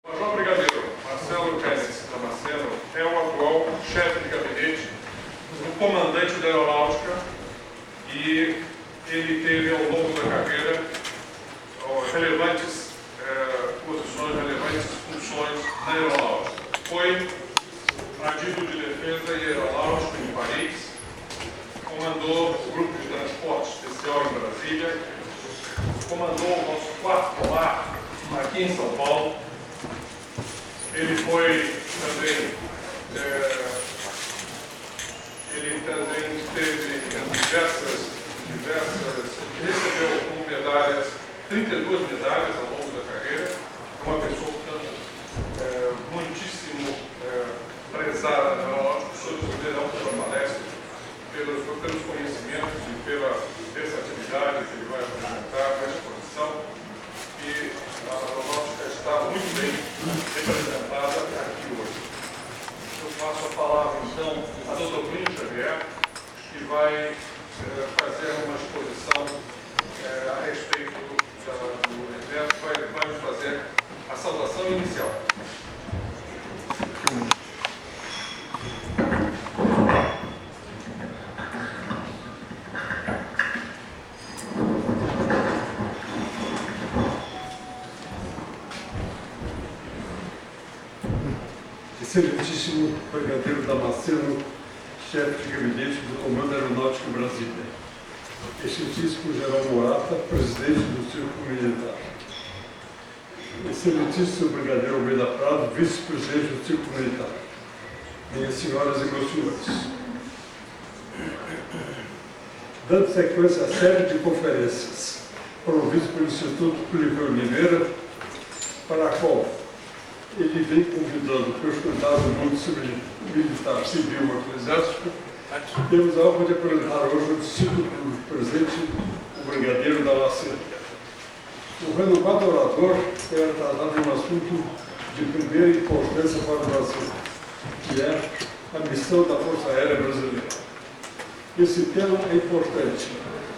Major Brigadeiro Marcelo Pérez Damasceno é o atual chefe de gabinete do comandante da Aeronáutica e ele teve ao longo da carreira relevantes posições, relevantes funções na Aeronáutica. Foi adido de defesa e aeronáutica em Paris, comandou o grupo de transporte especial em Brasília, comandou o nosso 4º mar aqui em São Paulo. Ele foi também, teve recebeu como medalhas, 32 medalhas ao longo da carreira, uma pessoa, portanto, muitíssimo prezada na aeronáutica. Os senhores poderão pela palestra, pelos conhecimentos e pela versatilidade que ele vai apresentar na exposição. E a aeronáutica está muito bem representada aqui hoje. Eu passo a palavra, então, a Dr. Plínio Xavier, que vai fazer uma exposição a respeito do evento, vai nos fazer a saudação inicial. Excelentíssimo Brigadeiro Damasceno, chefe de gabinete do Comando Aeronáutico Brasília. Excelentíssimo General Morata, presidente do Círculo Militar. Excelentíssimo Brigadeiro Almeida Prado, vice-presidente do Círculo Militar. Minhas senhoras e meus senhores. Dando sequência à série de conferências promovidas pelo Instituto Plínio Oliveira, para a qual ele vem convidando para estudar o mundo militar, civil e eclesiástico, temos a honra de apresentar hoje o discípulo presente, o Brigadeiro Damasceno. O renomado orador foi tratado de um assunto de primeira importância para o Brasil, que é a missão da Força Aérea Brasileira. Esse tema é importante,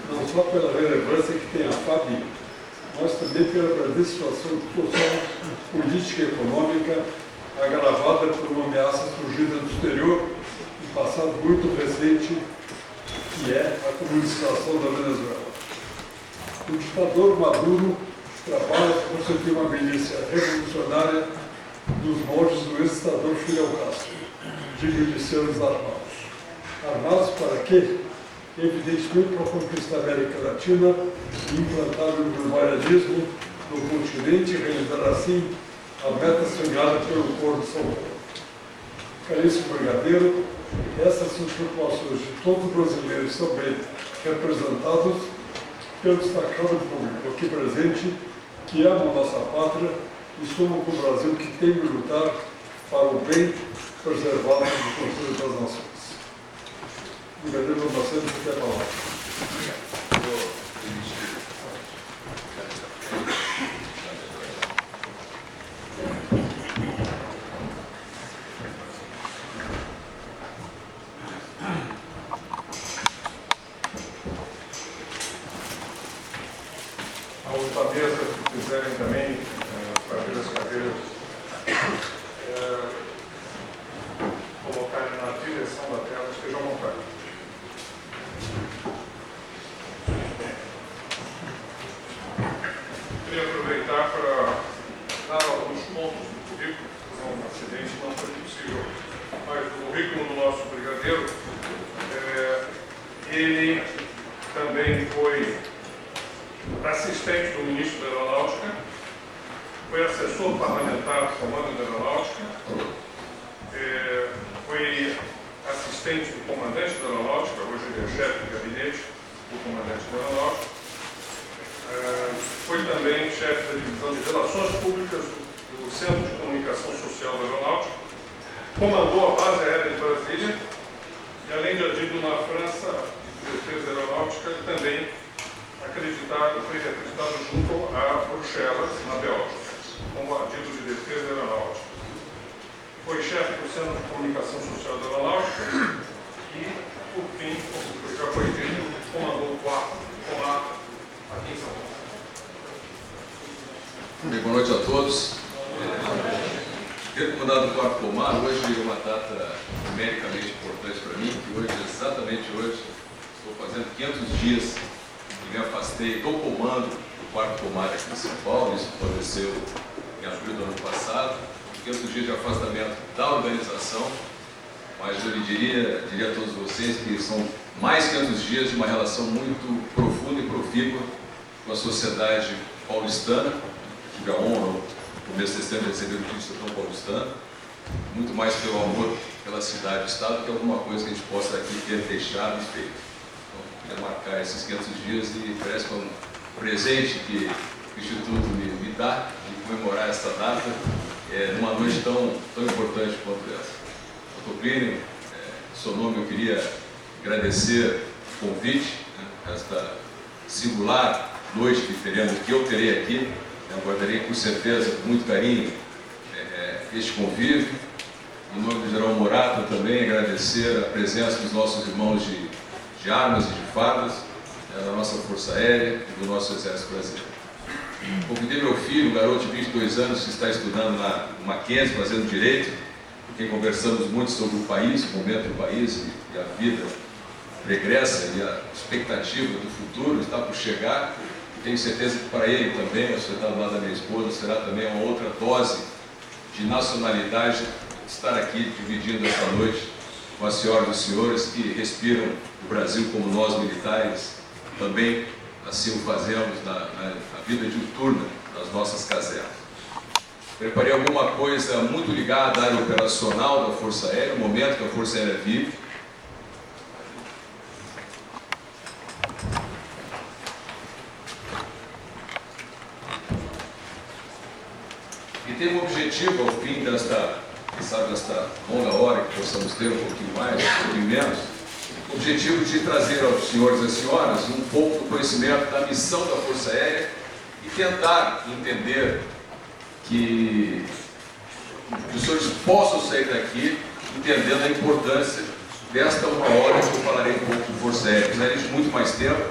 não só pela relevância que tem a FAB, mas também pela presente situação social, política e econômica agravada por uma ameaça surgida do exterior e passado muito recente, que é a comunicação da Venezuela. O ditador Maduro trabalha para constituir uma milícia revolucionária dos moldes do ex-ditador Fidel Castro, de milicianos armados. Armados para quê? Evidentemente para conquistar a América Latina e implantar o globalismo no continente e realizar assim a meta sonhada pelo povo de São Paulo. Caríssimo Brigadeiro, essas são preocupações de todos os brasileiros estão bem representados pelo destacado público aqui presente, que ama a nossa pátria e somos com o Brasil que tem de lutar para o bem preservado do conjunto das nações. Brigadeiro Damasceno, você quer falar? A outra mesa, se quiserem também, para ver as cadeiras, colocarem na direção da tela, estejam à vontade. Queria aproveitar para dar alguns pontos do currículo, um acidente não foi possível, mas o currículo do nosso brigadeiro, ele também foi assistente do ministro da Aeronáutica, foi assessor parlamentar do Comando da Aeronáutica, foi assistente do comandante da Aeronáutica, hoje ele é chefe de gabinete do comandante da Aeronáutica, foi também chefe da divisão de Relações Públicas do Centro de Comunicação Social da Aeronáutica, comandou a base aérea de Brasília e, além de adido na França de Defesa Aeronáutica, ele também foi acreditado junto a Bruxelas, na Bélgica, como adido de Defesa Aeronáutica. Foi chefe do Centro de Comunicação Social da Aeronáutica e, por fim, já foi dito, comandou o 4º Comar aqui em São Paulo. Boa noite a todos. Ter comandado o 4º Pomar hoje é uma data numericamente importante para mim, que hoje, exatamente hoje, estou fazendo 500 dias que me afastei do comando do 4º Pomar aqui em São Paulo. Isso aconteceu em abril do ano passado. 500 dias de afastamento da organização, mas eu diria a todos vocês que são mais 500 dias de uma relação muito profunda e profícua com a sociedade paulistana. Tive a honra, no mês de setembro, de receber o título de cidadão paulistano, muito mais pelo amor pela cidade e estado que alguma coisa que a gente possa aqui ter deixado e feito. Então, queria marcar esses 500 dias e parece que é um presente que o Instituto me dá de comemorar esta data numa noite tão importante quanto essa. Dr. Plínio, em seu nome eu queria agradecer o convite, esta singular noite que eu terei aqui. Eu guardarei com certeza, com muito carinho, este convívio. Em nome do General Morato também agradecer a presença dos nossos irmãos de armas e de fardas, da nossa Força Aérea e do nosso Exército Brasileiro. Convidei meu filho, um garoto de 22 anos que está estudando na Mackenzie, fazendo Direito, com quem conversamos muito sobre o país, o momento do país e a vida pregressa e a expectativa do futuro, está por chegar. Tenho certeza que para ele também, eu sentado do lado da minha esposa, será também uma outra dose de nacionalidade estar aqui dividindo esta noite com as senhoras e os senhores que respiram o Brasil como nós militares também assim o fazemos na vida diuturna das nossas casernas. Preparei alguma coisa muito ligada à área operacional da Força Aérea, o momento que a Força Aérea vive. E tem um objetivo ao fim desta longa hora que possamos ter, um pouquinho mais, um pouquinho menos, o objetivo de trazer aos senhores e às senhoras um pouco do conhecimento da missão da Força Aérea e tentar entender que os senhores possam sair daqui entendendo a importância desta uma hora que eu falarei um pouco de Força Aérea. Precisaria de muito mais tempo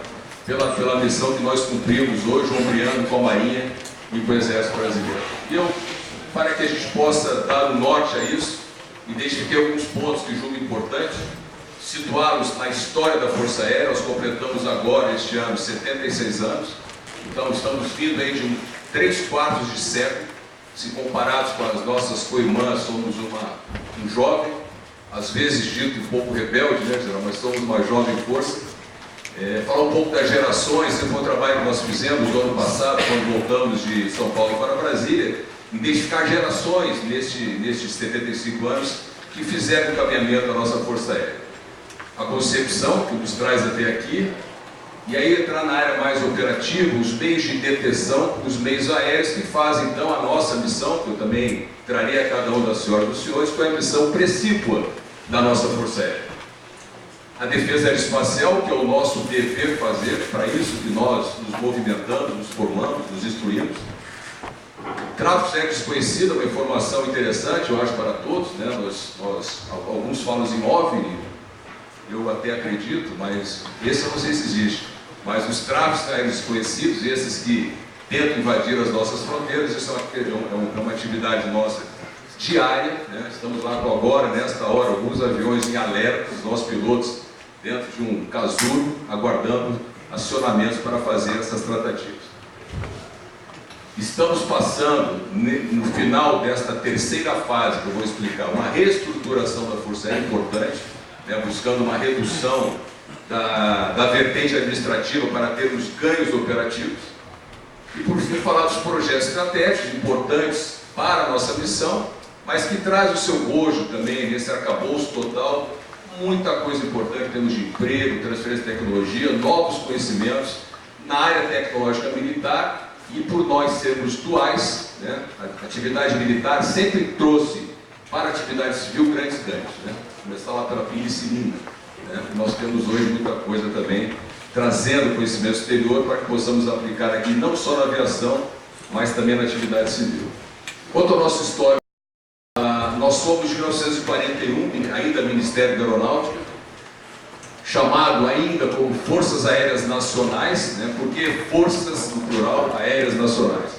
pela missão que nós cumprimos hoje, ombreando com a Marinha e com o Exército Brasileiro. E eu, para que a gente possa dar um norte a isso, identifiquei alguns pontos que julgo importantes, situá-los na história da Força Aérea. Nós completamos agora, este ano, 76 anos, então estamos vindo aí de 3/4 de século. Se comparados com as nossas co-irmãs, somos um jovem, às vezes dito um pouco rebelde, né, mas somos uma jovem força. Falar um pouco das gerações. Esse foi um trabalho que nós fizemos no ano passado, quando voltamos de São Paulo para Brasília, identificar gerações nestes 75 anos que fizeram o caminhamento da nossa Força Aérea. A concepção, que nos traz até aqui, e aí entrar na área mais operativa, os meios de detecção, os meios aéreos que fazem então a nossa missão, que eu também trarei a cada um das senhoras e dos senhores, que é a missão precípua da nossa Força Aérea. A defesa aeroespacial, que é o nosso dever fazer, para isso que nós nos movimentamos, nos formamos, nos instruímos. Tráfico aéreo desconhecido, uma informação interessante, eu acho, para todos, né? Alguns falam em OVNI, eu até acredito, mas esse eu não sei se existe. Mas os tráficos aéreos desconhecidos, esses que tentam invadir as nossas fronteiras, isso é uma atividade nossa diária, né? Estamos lá agora, nesta hora, alguns aviões em alerta, os nossos pilotos dentro de um casulo, aguardando acionamentos para fazer essas tratativas. Estamos passando, no final desta terceira fase, que eu vou explicar, uma reestruturação da Força Aérea importante, né, buscando uma redução da vertente administrativa para termos ganhos operativos. E por fim, falar dos projetos estratégicos importantes para a nossa missão, mas que traz o seu bojo também nesse arcabouço total, muita coisa importante em termos de emprego, transferência de tecnologia, novos conhecimentos na área tecnológica militar. E por nós sermos duais, né, a atividade militar sempre trouxe para a atividade civil grandes ganhos, né? Começar lá pela penicilina, né? Nós temos hoje muita coisa também, trazendo conhecimento exterior para que possamos aplicar aqui não só na aviação, mas também na atividade civil. Quanto ao nosso histórico, nós somos de 1941, ainda Ministério da Aeronáutica, chamado ainda como Forças Aéreas Nacionais, né? Porque Forças, no plural, Aéreas Nacionais.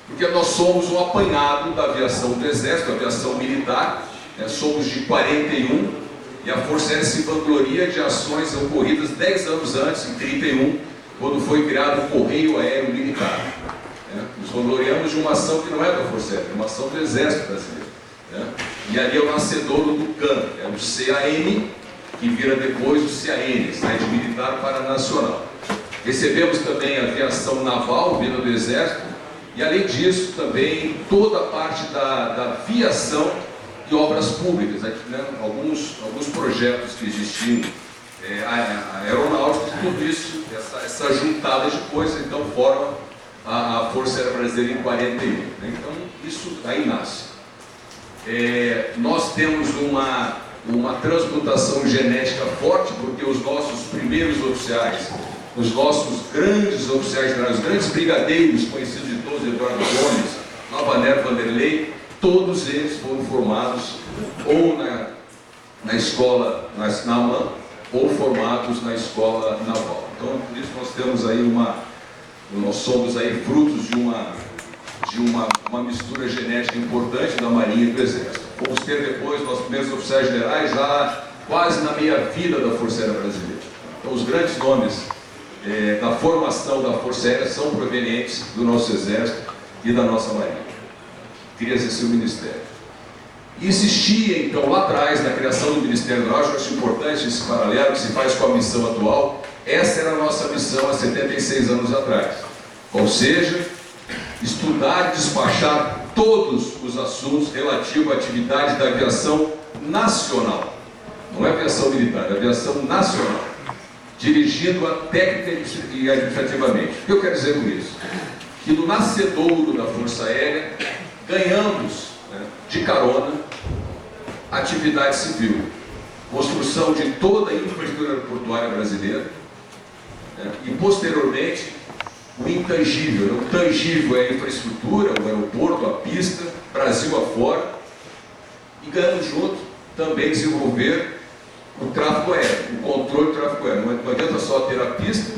porque nós somos um apanhado da aviação do Exército, da aviação militar, né? Somos de 41, e a Força Aérea se vangloria de ações ocorridas 10 anos antes, em 31, quando foi criado o Correio Aéreo Militar. Né? Nos vangloriamos de uma ação que não é da Força Aérea, é uma ação do Exército Brasileiro. Né? E ali é o nascedouro do CAN, é o CAN, que vira depois o CAN, sai de militar para nacional. Recebemos também a aviação naval, vinda do Exército, e além disso também toda a parte da aviação e obras públicas, né? alguns projetos que existiam, a aeronáutica, tudo isso, essa juntada de coisas, então formam a Força Aérea Brasileira em 41. Né? Então isso aí nasce. Nós temos uma transmutação genética forte, porque os nossos primeiros oficiais, os nossos grandes oficiais generais, os grandes brigadeiros conhecidos de todos, Eduardo Gomes, Lavanero, Vanderlei, todos eles foram formados ou na escola, na AMAN, ou formados na escola naval. Então, por isso nós temos aí nós somos aí frutos de uma mistura genética importante da Marinha e do Exército. Vamos ter depois nossos primeiros oficiais generais já quase na meia-vida da Força Aérea Brasileira. Então, os grandes nomes da formação da Força Aérea são provenientes do nosso Exército e da nossa Marinha. Queria exercer o Ministério. E existia, então, lá atrás, na criação do Ministério Aeronáutico, acho importante esse paralelo que se faz com a missão atual. Essa era a nossa missão há 76 anos atrás. Ou seja, estudar e despachar todos os assuntos relativos à atividade da aviação nacional. Não é aviação militar, é aviação nacional. Dirigindo-a técnica e administrativamente. O que eu quero dizer com isso? Que no nascedouro da Força Aérea, ganhamos, né, de carona, atividade civil. Construção de toda a infraestrutura aeroportuária brasileira, né, e posteriormente, o intangível, né? O tangível é a infraestrutura, o aeroporto, a pista, Brasil afora, e ganhamos junto também desenvolver o tráfego aéreo, o controle do tráfego aéreo. Não adianta só ter a pista,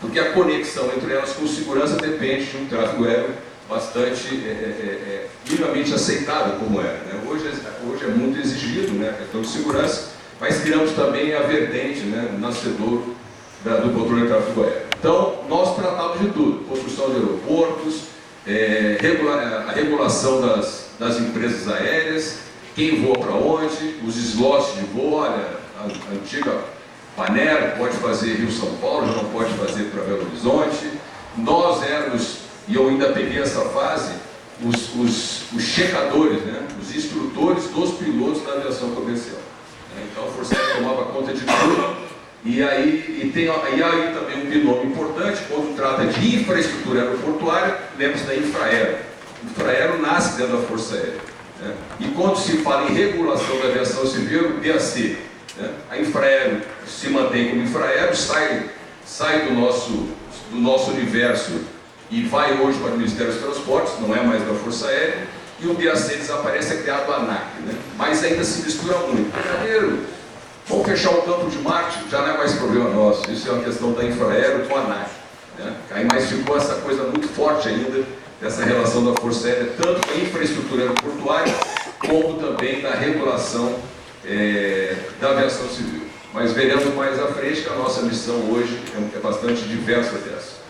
porque a conexão entre elas com segurança depende de um tráfego aéreo bastante minimamente aceitável como era. Né? Hoje é muito exigido, né, a questão de segurança, mas criamos também a vertente, né, o nascedouro do controle do tráfego aéreo. Então, nós tratamos de tudo: construção de aeroportos, a regulação das empresas aéreas, quem voa para onde, os slots de voo, olha, a antiga Panera pode fazer Rio-São Paulo, já não pode fazer para Belo Horizonte. Nós éramos, e eu ainda peguei essa fase, os checadores, né, os instrutores dos pilotos da aviação comercial. Então a Força Aérea tomava conta de tudo. E aí também um binômio importante, quando trata de infraestrutura aeroportuária, lembre-se da Infraero. Infraero nasce dentro da Força Aérea. Né? E quando se fala em regulação da aviação civil, DAC. Né? A Infraero se mantém como Infraero, sai do nosso universo e vai hoje para o Ministério dos Transportes, não é mais da Força Aérea, e o DAC desaparece, é criado a ANAC. Né? Mas ainda se mistura muito. Primeiro, vamos fechar o campo de Marte, já não é mais problema nosso, isso é uma questão da Infraero com a ANAC. Né? Aí mais ficou essa coisa muito forte ainda, dessa relação da Força Aérea, tanto com a infraestrutura aeroportuária, como também da regulação da aviação civil. Mas veremos mais à frente que a nossa missão hoje é bastante diversa dessa.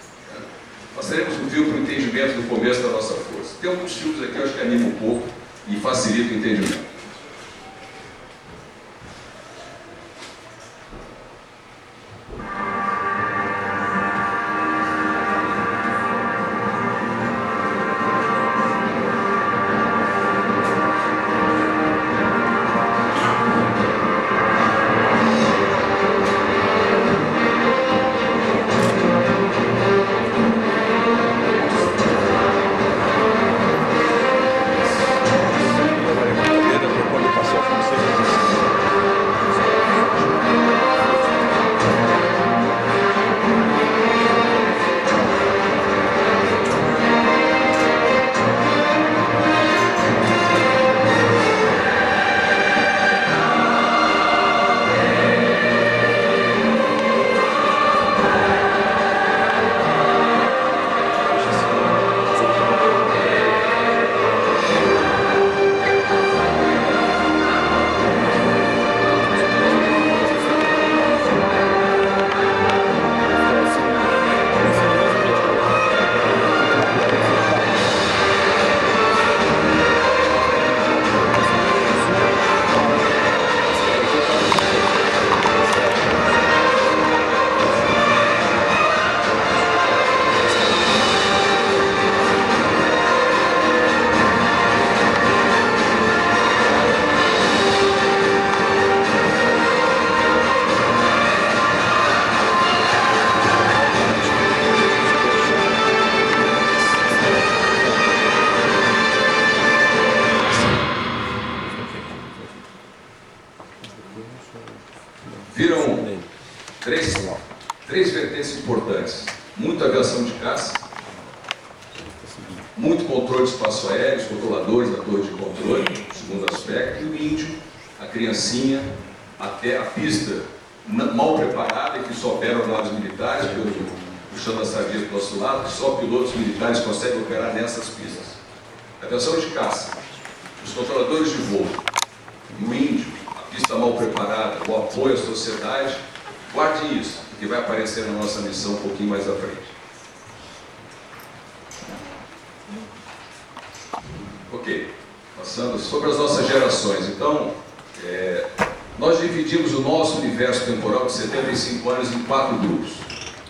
Nós teremos um fio para o entendimento do começo da nossa força. Tem alguns fios aqui, eu acho que anima um pouco e facilita o entendimento. operação de caça, muito controle de espaço aéreo, os controladores da torre de controle, segundo aspecto, e o índio, a criancinha, até a pista mal preparada, que só operam naves militares, puxando a sardinha para o nosso lado, que só pilotos militares conseguem operar nessas pistas. Aviação de caça, os controladores de voo, e o índio, a pista mal preparada, o apoio à sociedade, guarde isso, que vai aparecer na nossa missão um pouquinho mais à frente. Ok, passando sobre as nossas gerações. Então, nós dividimos o nosso universo temporal de 75 anos em 4 grupos.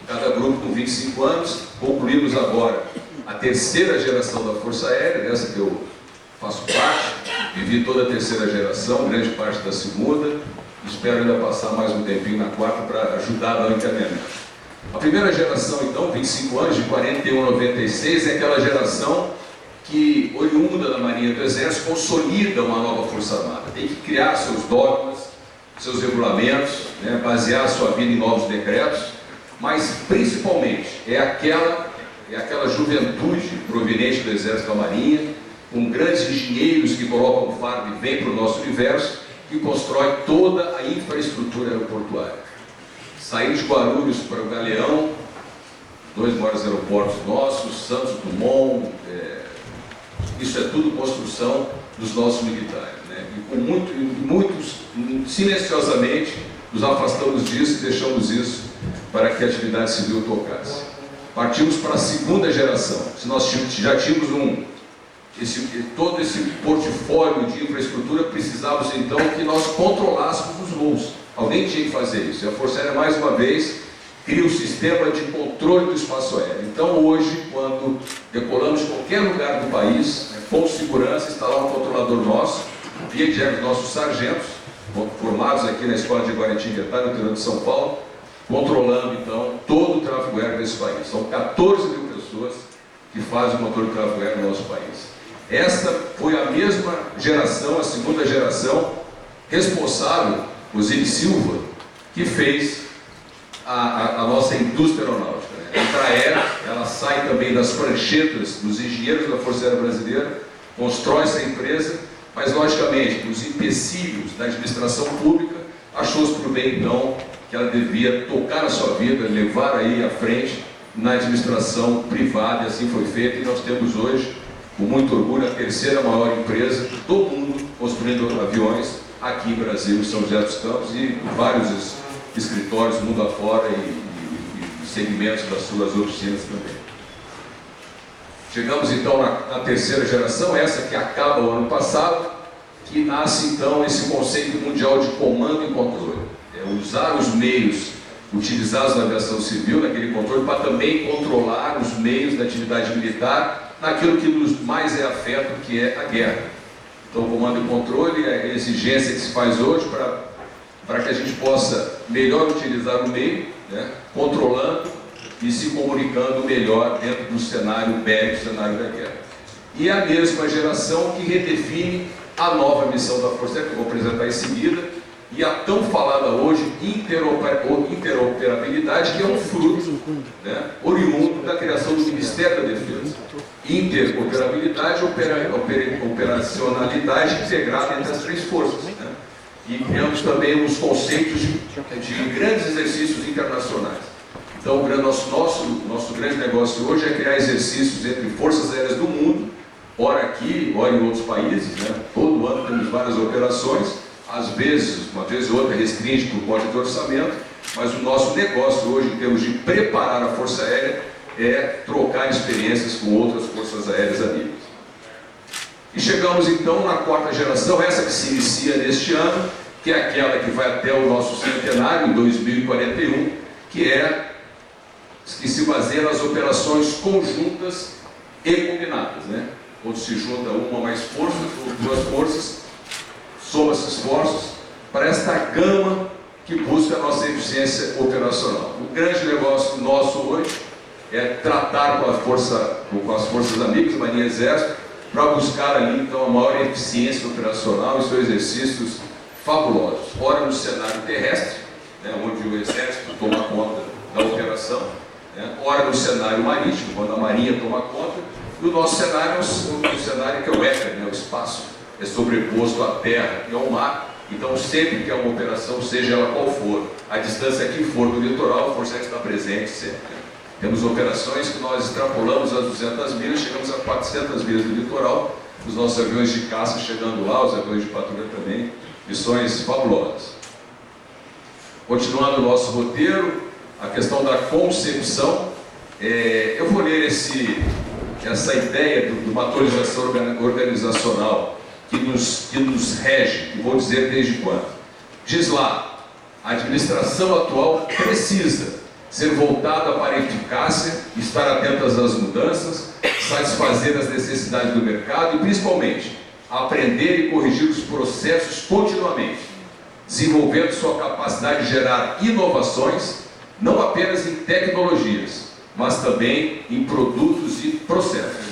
Cada grupo com 25 anos. Concluímos agora a terceira geração da Força Aérea, dessa que eu faço parte. Vivi toda a terceira geração, grande parte da segunda. Espero ainda passar mais um tempinho na quarta para ajudar a dar o encaminhamento. A primeira geração, então, 25 anos, de 41 a 96, é aquela geração que, oriunda da Marinha e do Exército, consolida uma nova Força Armada. Tem que criar seus dogmas, seus regulamentos, né, basear sua vida em novos decretos, mas principalmente é aquela juventude proveniente do Exército e da Marinha, com grandes engenheiros que colocam o fardo e vêm para o nosso universo, que constrói toda a infraestrutura aeroportuária. Sair de Guarulhos para o Galeão, 2 maiores aeroportos nossos, Santos Dumont, isso é tudo construção dos nossos militares, né? E com muitos, silenciosamente, nos afastamos disso e deixamos isso para que a atividade civil tocasse. Partimos para a segunda geração. Se nós já tínhamos todo esse portfólio de infraestrutura, precisávamos então que nós controlássemos os voos. Alguém tinha que fazer isso. E a Força Aérea, mais uma vez, cria um sistema de controle do espaço aéreo. Então, hoje, quando decolamos em qualquer lugar do país, com segurança, está lá um controlador nosso, via de regra nossos sargentos, formados aqui na Escola de Guaratinguetá, no interior de São Paulo, controlando, então, todo o tráfego aéreo desse país. São 14 mil pessoas que fazem o motor de tráfego aéreo no nosso país. Esta foi a mesma geração, a segunda geração, responsável, Osiris Silva, que fez a nossa indústria aeronáutica. Né? A Embraer, ela sai também das pranchetas dos engenheiros da Força Aérea Brasileira, constrói essa empresa, mas logicamente, os empecilhos da administração pública, achou-se por bem então que ela devia tocar a sua vida, levar aí à frente na administração privada, e assim foi feito, e nós temos hoje, com muito orgulho, a terceira maior empresa do mundo construindo aviões aqui em Brasil, São José dos Campos, e vários escritórios mundo afora e segmentos das suas oficinas também. Chegamos então na terceira geração, essa que acaba o ano passado, que nasce então esse conceito mundial de comando e controle. Usar os meios utilizados na aviação civil, naquele controle, para também controlar os meios da atividade militar, naquilo que nos mais é afeto, que é a guerra. Então, o comando e controle é a exigência que se faz hoje para que a gente possa melhor utilizar o meio, né, controlando e se comunicando melhor dentro do cenário bélico, cenário da guerra. E a mesma geração que redefine a nova missão da Força Aérea, que eu vou apresentar em seguida, e a tão falada hoje interoperabilidade, que é um fruto, né, oriundo da criação do Ministério da Defesa. Interoperabilidade, operacionalidade integrada entre as 3 forças. Né? E criamos também os conceitos de grandes exercícios internacionais. Então, o nosso grande negócio hoje é criar exercícios entre forças aéreas do mundo, ora aqui, ora em outros países. Né? Todo ano temos várias operações. Às vezes, uma vez ou outra, restringe por código de orçamento, mas o nosso negócio hoje, em termos de preparar a Força Aérea, é trocar experiências com outras forças aéreas amigas. E chegamos então na 4ª geração, essa que se inicia neste ano, que é aquela que vai até o nosso centenário, em 2041, que se baseia nas operações conjuntas e combinadas, né? Onde se junta uma ou mais forças, ou 2 forças, soma-se esforços para esta gama que busca a nossa eficiência operacional. O grande negócio nosso hoje é tratar com as forças amigas, Marinha e Exército, para buscar ali então a maior eficiência operacional e seus exercícios fabulosos. Ora no cenário terrestre, né, onde o Exército toma conta da operação, né? Ora no cenário marítimo, quando a Marinha toma conta, e o nosso cenário, o cenário que é o éter, né? O espaço é sobreposto à terra e ao mar. Então, sempre que há uma operação, seja ela qual for, a distância que for do litoral, a Força Aérea está presente sempre. Temos operações que nós extrapolamos as 200 milhas, chegamos a 400 milhas do litoral, os nossos aviões de caça chegando lá, os aviões de patrulha também, missões fabulosas. Continuando o nosso roteiro, a questão da concepção, eu vou ler essa ideia de uma atualização organizacional que nos rege, e vou dizer desde quando. Diz lá, a administração atual precisa ser voltada para a eficácia, estar atentas às mudanças, satisfazer as necessidades do mercado e, principalmente, aprender e corrigir os processos continuamente, desenvolvendo sua capacidade de gerar inovações, não apenas em tecnologias, mas também em produtos e processos.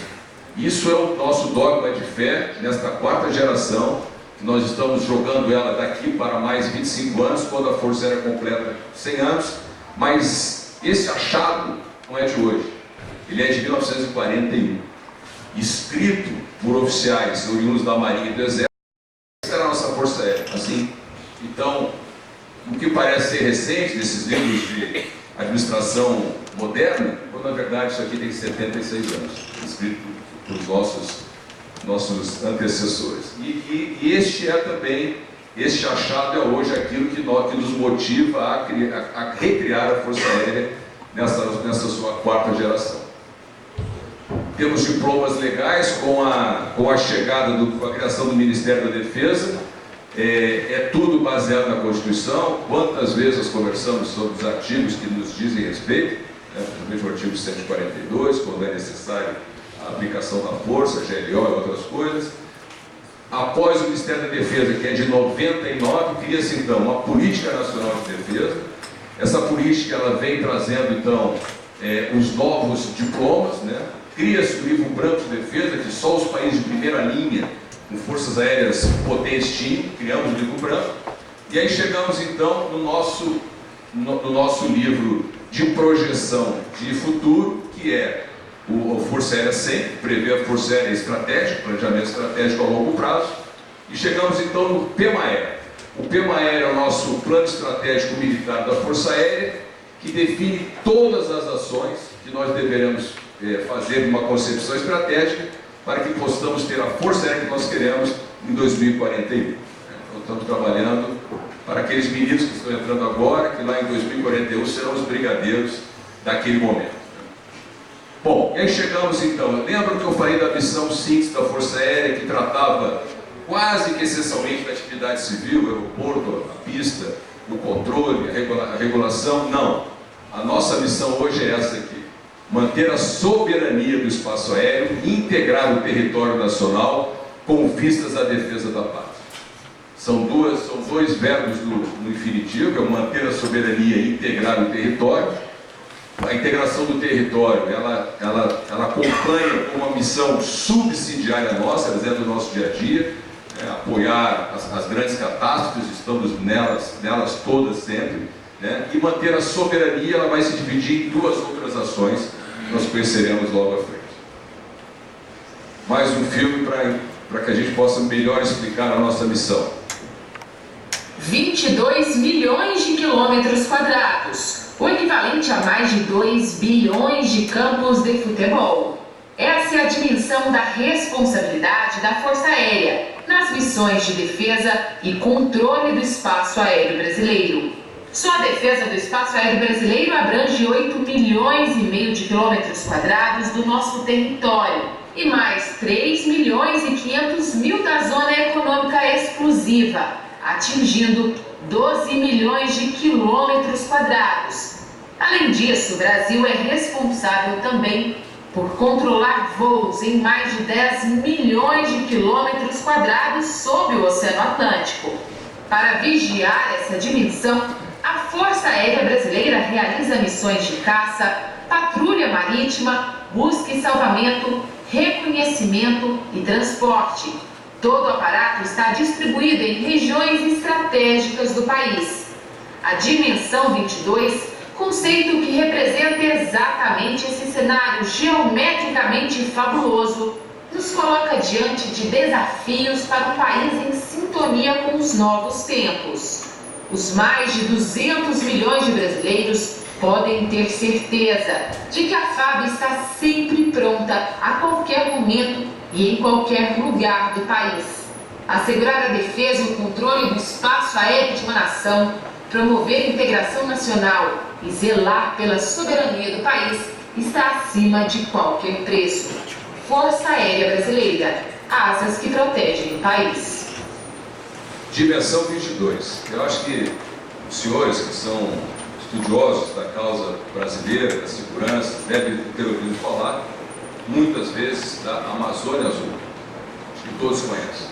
Isso é o nosso dogma de fé nesta quarta geração, que nós estamos jogando ela daqui para mais 25 anos, quando a Força Aérea completa 100 anos, mas esse achado não é de hoje, ele é de 1941, escrito por oficiais oriundos da Marinha e do Exército. Essa era a nossa Força Aérea, assim. Então, o que parece ser recente desses livros de administração moderna, quando na verdade isso aqui tem 76 anos, escrito os nossos antecessores. E este achado é hoje aquilo que nos motiva a recriar a Força Aérea nessa sua quarta geração. Temos diplomas legais com a chegada, com a criação do Ministério da Defesa, é tudo baseado na Constituição. Quantas vezes nós conversamos sobre os artigos que nos dizem respeito, né? Principalmente o artigo 142, quando é necessário a aplicação da força, GLO e outras coisas. Após o Ministério da Defesa, que é de 99, cria-se então uma Política Nacional de Defesa. Essa política ela vem trazendo então os novos diplomas, né? Cria-se o Livro Branco de Defesa, que só os países de primeira linha, com forças aéreas potentes tinham, criamos o Livro Branco. E aí chegamos então no nosso livro de projeção de futuro, que é o Força Aérea 100, que prevê a Força Aérea Estratégica, planejamento estratégico a longo prazo, e chegamos então no PEMAER. O PEMAER é o nosso Plano Estratégico Militar da Força Aérea, que define todas as ações que nós deveremos fazer uma concepção estratégica para que possamos ter a Força Aérea que nós queremos em 2041. Então estamos trabalhando para aqueles meninos que estão entrando agora, que lá em 2041 serão os brigadeiros daquele momento. Bom, e aí chegamos então, lembram que eu falei da missão síntese da Força Aérea, que tratava quase que essencialmente da atividade civil, o aeroporto, a pista, o controle, a regulação? Não. A nossa missão hoje é essa aqui: manter a soberania do espaço aéreo e integrar o território nacional com vistas à defesa da pátria. São dois verbos no infinitivo, é manter a soberania e integrar o território. A integração do território, ela acompanha uma missão subsidiária nossa, é do nosso dia a dia, apoiar as grandes catástrofes, estamos nelas todas sempre, né? E manter a soberania, ela vai se dividir em duas outras ações que nós conheceremos logo à frente. Mais um filme para que a gente possa melhor explicar a nossa missão. 22 milhões de quilômetros quadrados, o equivalente a mais de 2 bilhões de campos de futebol. Essa é a dimensão da responsabilidade da Força Aérea nas missões de defesa e controle do espaço aéreo brasileiro. Só a defesa do espaço aéreo brasileiro abrange 8 milhões e meio de quilômetros quadrados do nosso território e mais 3 milhões e 500 mil da zona econômica exclusiva, atingindo 12 milhões de quilômetros quadrados. Além disso, o Brasil é responsável também por controlar voos em mais de 10 milhões de quilômetros quadrados sob o Oceano Atlântico. Para vigiar essa dimensão, a Força Aérea Brasileira realiza missões de caça, patrulha marítima, busca e salvamento, reconhecimento e transporte. Todo o aparato está distribuído em regiões estratégicas do país. A dimensão 22 conceito que representa exatamente esse cenário geometricamente fabuloso, nos coloca diante de desafios para um país em sintonia com os novos tempos. Os mais de 200 milhões de brasileiros podem ter certeza de que a FAB está sempre pronta a qualquer momento e em qualquer lugar do país. Assegurar a defesa e o controle do espaço aéreo de uma nação, promover a integração nacional e zelar pela soberania do país está acima de qualquer preço. Força Aérea Brasileira, asas que protegem o país. Dimensão 22. Eu acho que os senhores que são estudiosos da causa brasileira, da segurança, devem ter ouvido falar muitas vezes da Amazônia Azul, que todos conhecem.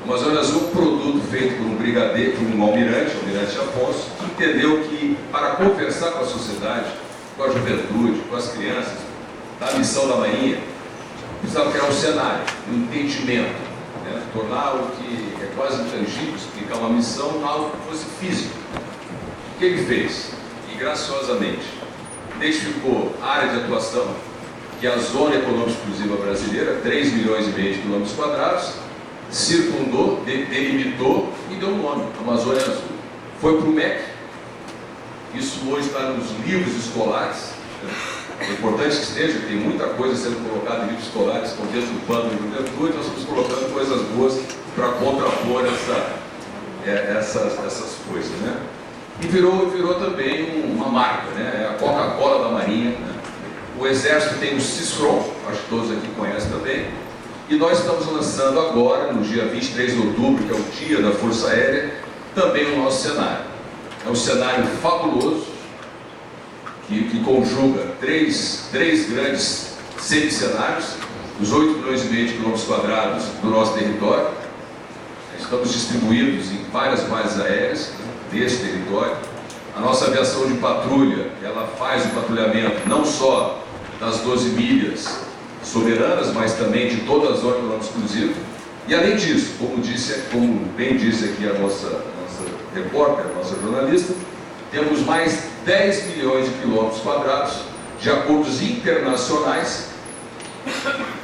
A Amazônia Azul é um produto feito por um brigadeiro, por um almirante, o almirante Afonso, que entendeu que para conversar com a sociedade, com a juventude, com as crianças, da missão da Marinha, precisava criar um cenário, um entendimento, né? Tornar o que é quase intangível, explicar uma missão, algo que fosse físico. O que ele fez? E graciosamente identificou a área de atuação, que é a Zona Econômica Exclusiva Brasileira, 3 milhões e meio de quilômetros quadrados, circundou, delimitou e deu um nome, Amazônia Azul. Foi para o MEC, isso hoje está nos livros escolares, né? É importante que esteja, tem muita coisa sendo colocada em livros escolares, contexto do plano de juventude, nós estamos colocando coisas boas para contrapor essas coisas, né? E virou também uma marca, né? É a Coca-Cola da Marinha, né? O Exército tem o CISFRON, acho que todos aqui conhecem também, e nós estamos lançando agora, no dia 23 de outubro, que é o dia da Força Aérea, também o nosso cenário. É um cenário fabuloso, que conjuga três grandes semicenários, os 8 milhões e meio de quilômetros quadrados do nosso território. Estamos distribuídos em várias bases aéreas, né, desse território. A nossa aviação de patrulha, ela faz o patrulhamento não só das 12 milhas soberanas, mas também de toda a zona econômica exclusiva. E além disso, como bem disse aqui a nossa repórter, a nossa jornalista, temos mais 10 milhões de quilômetros quadrados de acordos internacionais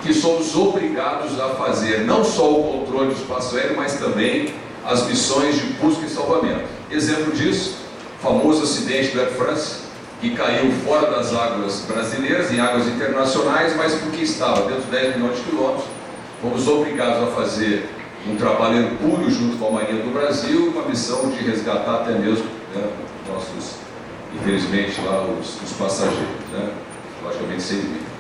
que somos obrigados a fazer não só o controle do espaço aéreo, mas também as missões de busca e salvamento. Exemplo disso, o famoso acidente do Air France, que caiu fora das águas brasileiras, em águas internacionais, mas porque estava dentro de 10 milhões de quilômetros, fomos obrigados a fazer um trabalho hercúleo junto com a Marinha do Brasil, uma missão de resgatar até mesmo, né, nossos, infelizmente, lá os passageiros, né, logicamente sem vida.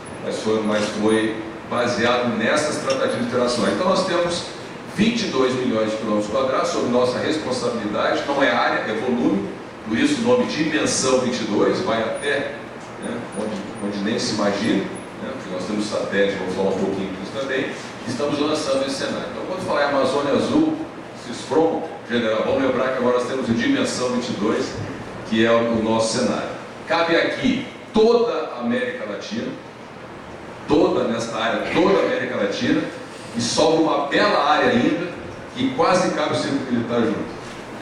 Mas foi baseado nessas tratativas internacionais. Então nós temos 22 milhões de quilômetros quadrados sob nossa responsabilidade, não é área, é volume, por isso o nome Dimensão 22, vai até, né, onde nem se imagina, né, porque nós temos satélite, vamos falar um pouquinho disso também, estamos lançando esse cenário. Então quando falar em Amazônia Azul, CISFRON, general, vamos lembrar que agora nós temos o Dimensão 22, que é o nosso cenário. Cabe aqui toda a América Latina, nesta área, toda a América Latina, e sobra uma bela área ainda, que quase cabe o Círculo Militar junto.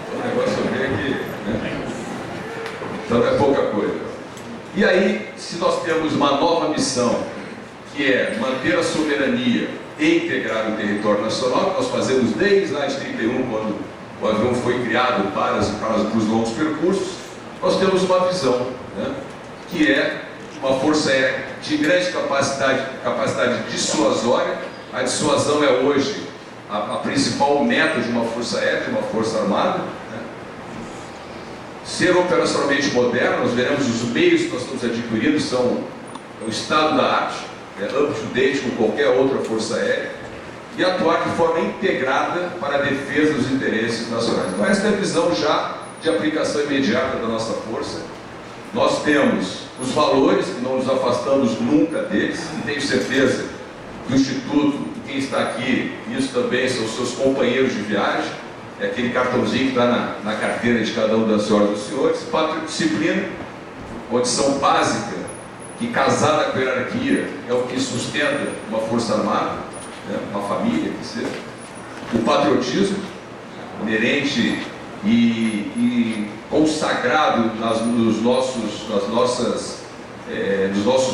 Então o negócio é que, né? Então é pouca coisa. E aí, se nós temos uma nova missão, que é manter a soberania e integrar o território nacional, que nós fazemos desde lá de 31, quando o avião foi criado para os longos percursos, nós temos uma visão, né, que é uma força aérea de grande capacidade dissuasória. A dissuasão é hoje a principal meta de uma força aérea, de uma força armada, né? Ser operacionalmente moderno, nós veremos os meios que nós estamos adquirindo são o estado da arte, up to date com qualquer outra força aérea, e atuar de forma integrada para a defesa dos interesses nacionais. Então essa é a visão já de aplicação imediata da nossa força. Nós temos os valores, que não nos afastamos nunca deles, e tenho certeza que o Instituto, quem está aqui, isso também são os seus companheiros de viagem, é aquele cartãozinho que está na carteira de cada um das senhoras e dos senhores. Patriodisciplina, condição básica, que casada com a hierarquia é o que sustenta uma força armada, né, uma família, que seja. O patriotismo, inerente e consagrado nos nossos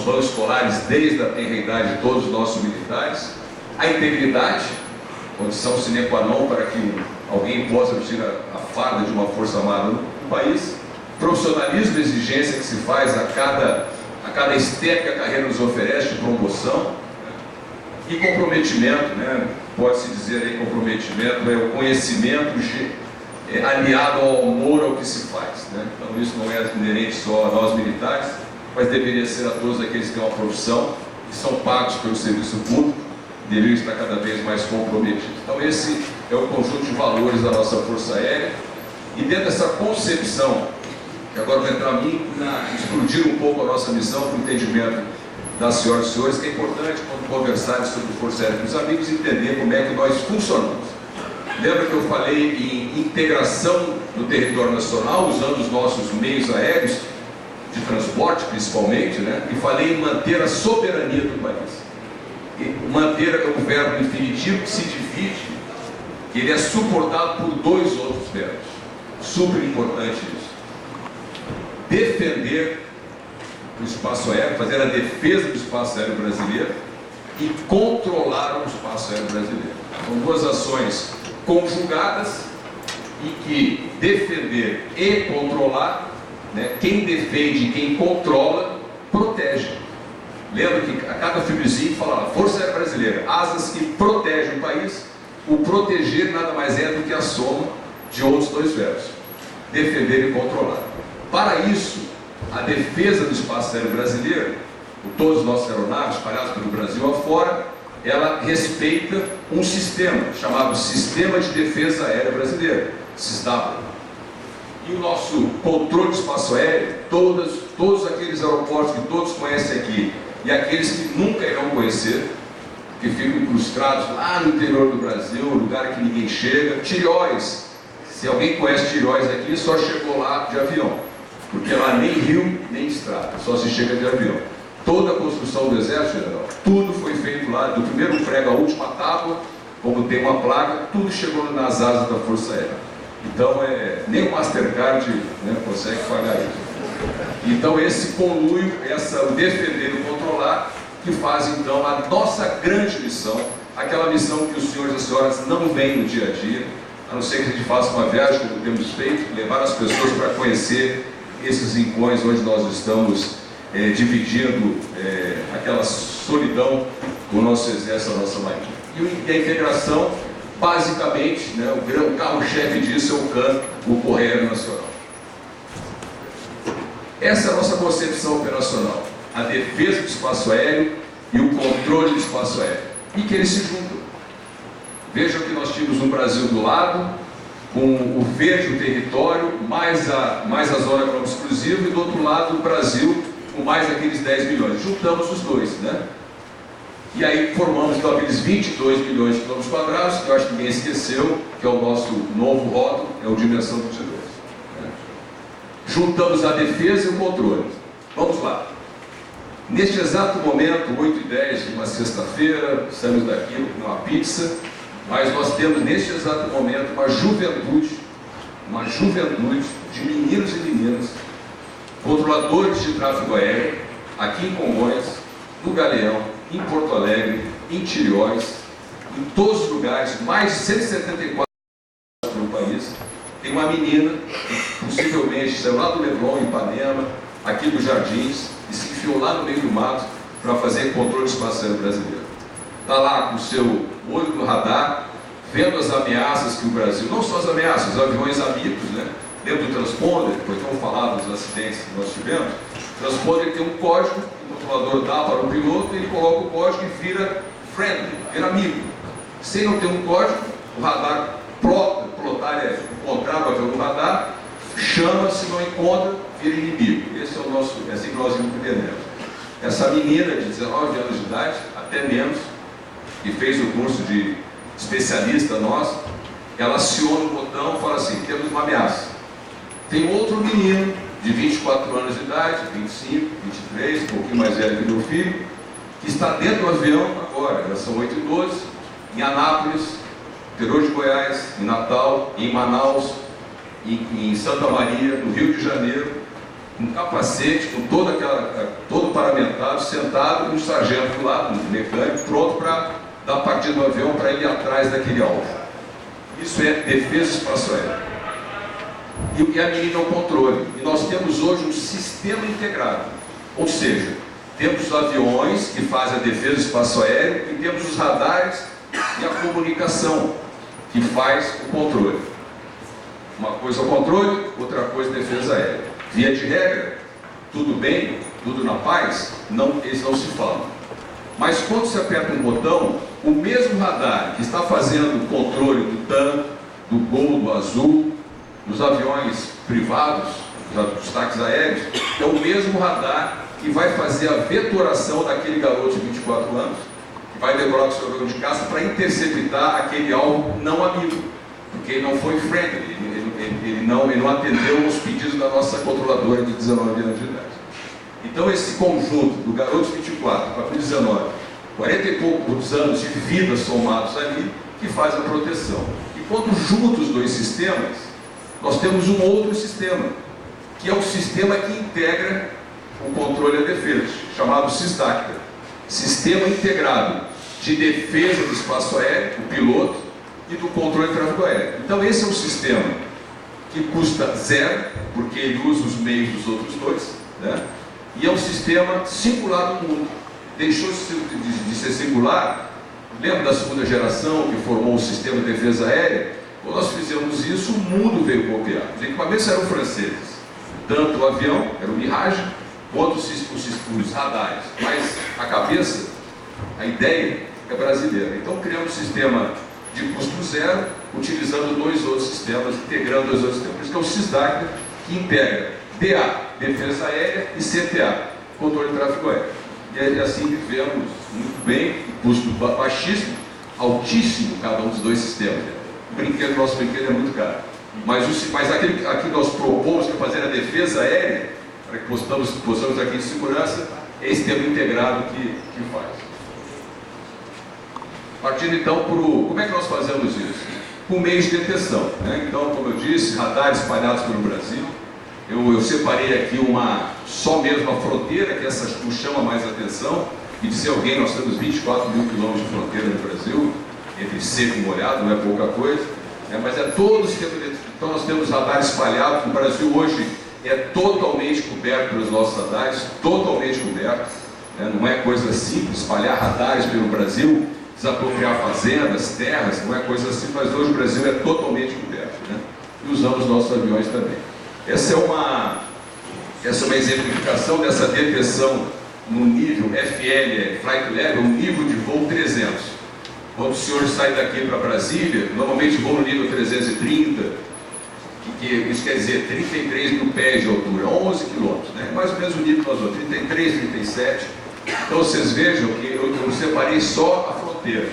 bancos escolares desde a tenra idade de todos os nossos militares, a integridade, condição sine qua non para que alguém possa vestir a farda de uma força armada no país, profissionalismo e exigência que se faz a cada step que a carreira nos oferece de promoção, e comprometimento, né? Pode-se dizer aí comprometimento é o conhecimento aliado ao amor ao que se faz, né? Então isso não é inerente só a nós militares, mas deveria ser a todos aqueles que têm uma profissão, que são pagos pelo serviço público, deveriam estar cada vez mais comprometidos. Então esse é o conjunto de valores da nossa Força Aérea, e dentro dessa concepção, que agora vai entrar explodir um pouco a nossa missão para o entendimento das senhoras e senhores, que é importante, quando conversarem sobre Força Aérea com os amigos, entender como é que nós funcionamos. Lembra que eu falei em integração do território nacional, usando os nossos meios aéreos, de transporte principalmente, né? E falei em manter a soberania do país. E manter é um verbo infinitivo que se divide, que ele é suportado por dois outros verbos. Super importante isso. Defender o espaço aéreo, fazer a defesa do espaço aéreo brasileiro e controlar o espaço aéreo brasileiro. São duas ações conjugadas e que defender e controlar, né, quem defende e quem controla, protege. Lembra que a cada filmezinho fala Força Aérea Brasileira, asas que protegem o país. O proteger nada mais é do que a soma de outros dois verbos, defender e controlar. Para isso, a defesa do espaço aéreo brasileiro, por todas as nossas aeronaves espalhadas pelo Brasil afora, ela respeita um sistema chamado Sistema de Defesa Aérea Brasileira, SISDAB. E o nosso controle do espaço aéreo, todos aqueles aeroportos que todos conhecem aqui e aqueles que nunca irão conhecer, que ficam incrustados lá no interior do Brasil, lugar que ninguém chega. Tireóis, se alguém conhece Tireóis aqui, só chegou lá de avião, porque lá nem rio, nem estrada, só se chega de avião. Toda a construção do Exército, general, tudo foi feito lá, do primeiro prego à última tábua, como tem uma placa, tudo chegou nas asas da Força Aérea. Então, nem o Mastercard, né, consegue pagar isso. Então, esse conluio, o defender e o controlar, que faz, então, a nossa grande missão, aquela missão que os senhores e as senhoras não veem no dia a dia, a não ser que a gente faça uma viagem, como temos feito, levar as pessoas para conhecer esses rincões onde nós estamos dividindo aquela solidão com o nosso exército, a nossa marinha. E a integração, basicamente, né, o carro-chefe disso é o CAN, o Correio Aéreo Nacional. Essa é a nossa concepção operacional, a defesa do espaço aéreo e o controle do espaço aéreo, e que eles se juntam. Vejam que nós tínhamos no Brasil do lado, com o verde, o território, mais a zona econômica exclusiva, e do outro lado o Brasil, com mais aqueles 10 milhões. Juntamos os dois, né? E aí formamos então aqueles 22 milhões de quilômetros quadrados, que eu acho que ninguém esqueceu, que é o nosso novo rótulo, é o Dimensão 22. Né? Juntamos a defesa e o controle. Vamos lá. Neste exato momento, 8h10 de uma sexta-feira, estamos daqui com uma pizza, mas nós temos neste exato momento uma juventude de meninos e meninas, controladores de tráfego aéreo, aqui em Congonhas, no Galeão, em Porto Alegre, em Tireóis, em todos os lugares, mais de 174 no país. Tem uma menina, que possivelmente saiu lá do Leblon, em Ipanema, aqui dos Jardins, e se enfiou lá no meio do mato para fazer controle do espaço aéreo brasileiro. Está lá com o seu olho no radar, vendo as ameaças que o Brasil, não só as ameaças, os aviões amigos, né? Dentro do transponder, foi tão falado dos acidentes que nós tivemos, o transponder tem um código, o controlador dá para o piloto, ele coloca o código e vira friendly, vira amigo. Se não tem um código, o radar plotar é encontrar o avião no radar, chama, se não encontra, vira inimigo. Esse é o nosso, é assim que nós entendemos. Essa menina de 19 anos de idade, até menos, que fez o curso de especialista nosso, ela aciona o botão e fala assim, temos uma ameaça. Tem outro menino de 24 anos de idade, 25, 23, um pouquinho mais velho que meu filho, que está dentro do avião agora, já são 8h12, em Anápolis, interior de Goiás, em Natal, em Manaus, em Santa Maria, no Rio de Janeiro, com capacete, com todo paramentado, sentado, um sargento lá, um mecânico, pronto para dar partida do avião para ir atrás daquele alvo. Isso é defesa espaço-aérea. E a menina é o controle. E nós temos hoje um sistema integrado. Ou seja, temos os aviões que fazem a defesa espaço-aérea e temos os radares e a comunicação que faz o controle. Uma coisa é o controle, outra coisa é a defesa aérea. Via de regra, tudo bem, tudo na paz, eles não se falam. Mas quando você aperta um botão, o mesmo radar que está fazendo o controle do TAM, do Gol, do Azul, dos aviões privados, dos táxis aéreos, é o mesmo radar que vai fazer a vetoração daquele garoto de 24 anos, que vai decorar o seu avião de caça para interceptar aquele alvo não amigo, porque ele não foi friendly, ele não atendeu aos pedidos da nossa controladora de 19 anos de idade. Então esse conjunto do garoto de 24 para 19, 40 e poucos anos de vida somados ali, que faz a proteção. E quando juntos os dois sistemas, nós temos um outro sistema, que é o sistema que integra o controle e a defesa, chamado SISDACTA, Sistema Integrado de Defesa do Espaço Aéreo, o piloto, e do controle de tráfego aéreo. Então esse é um sistema que custa zero, porque ele usa os meios dos outros dois, né? E é um sistema singular no mundo. Deixou de ser singular, lembra da segunda geração que formou o sistema de defesa aérea? Quando nós fizemos isso, o mundo veio copiar. Os equipamentos eram franceses, tanto o avião, era o Mirage, quanto os radares. Mas a cabeça, a ideia é brasileira. Então criamos um sistema de custo zero, utilizando dois outros sistemas, integrando dois outros sistemas. Por isso que é o SISDACTA, que integra DA, defesa aérea, e CTA, controle de tráfego aéreo. E assim vivemos muito bem, custo baixíssimo, altíssimo cada um dos dois sistemas. O nosso brinquedo é muito caro. Mas aquele que nós propomos, que é fazer a defesa aérea, para que possamos aqui de segurança, é esse sistema integrado que faz. Partindo então para como é que nós fazemos isso? Com meios de detecção, né? Então, como eu disse, radares espalhados pelo Brasil. Eu separei aqui só mesmo a fronteira, que essa nos chama mais atenção. E dizer alguém, nós temos 24 mil quilômetros de fronteira no Brasil, entre seco e molhado, não é pouca coisa, né? Mas é todo o sistema de... Então nós temos radares espalhados. O Brasil hoje é totalmente coberto pelos nossos radares, totalmente coberto, né? Não é coisa simples, espalhar radares pelo Brasil, desapropriar fazendas, terras, não é coisa assim, mas hoje o Brasil é totalmente coberto, né? E usamos nossos aviões também. Essa é uma exemplificação dessa detecção no nível FL, Flight Level, um nível de voo 300. Quando o senhor sai daqui para Brasília, normalmente voa no nível 330, que isso quer dizer 33 mil pés de altura, 11 quilômetros, né? Mais ou menos o nível que nós vamos, 33, 37. Então vocês vejam que eu separei só a fronteira,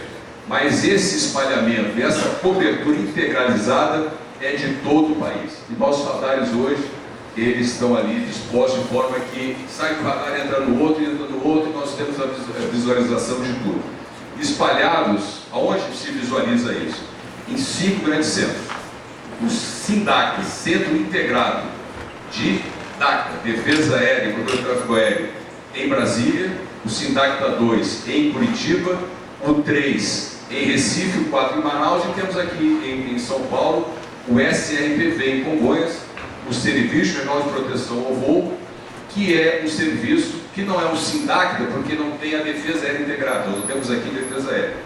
mas esse espalhamento, essa cobertura integralizada é de todo o país. E nossos radares hoje, eles estão ali dispostos de forma que sai do radar, entra no outro, e nós temos a visualização de tudo. Espalhados, aonde se visualiza isso? Em 5 grandes centros. O SINDAC, Centro Integrado de DACTA, Defesa Aérea e Controle de Tráfego Aéreo, em Brasília, o SINDACTA 2 em Curitiba, o 3 em Recife, o 4 em Manaus, e temos aqui em São Paulo o SRPV em Congonhas, o Serviço Regional de Proteção ao Voo, que é um serviço que não é um SINDACTA, porque não tem a defesa aérea integrada, nós não temos aqui defesa aérea,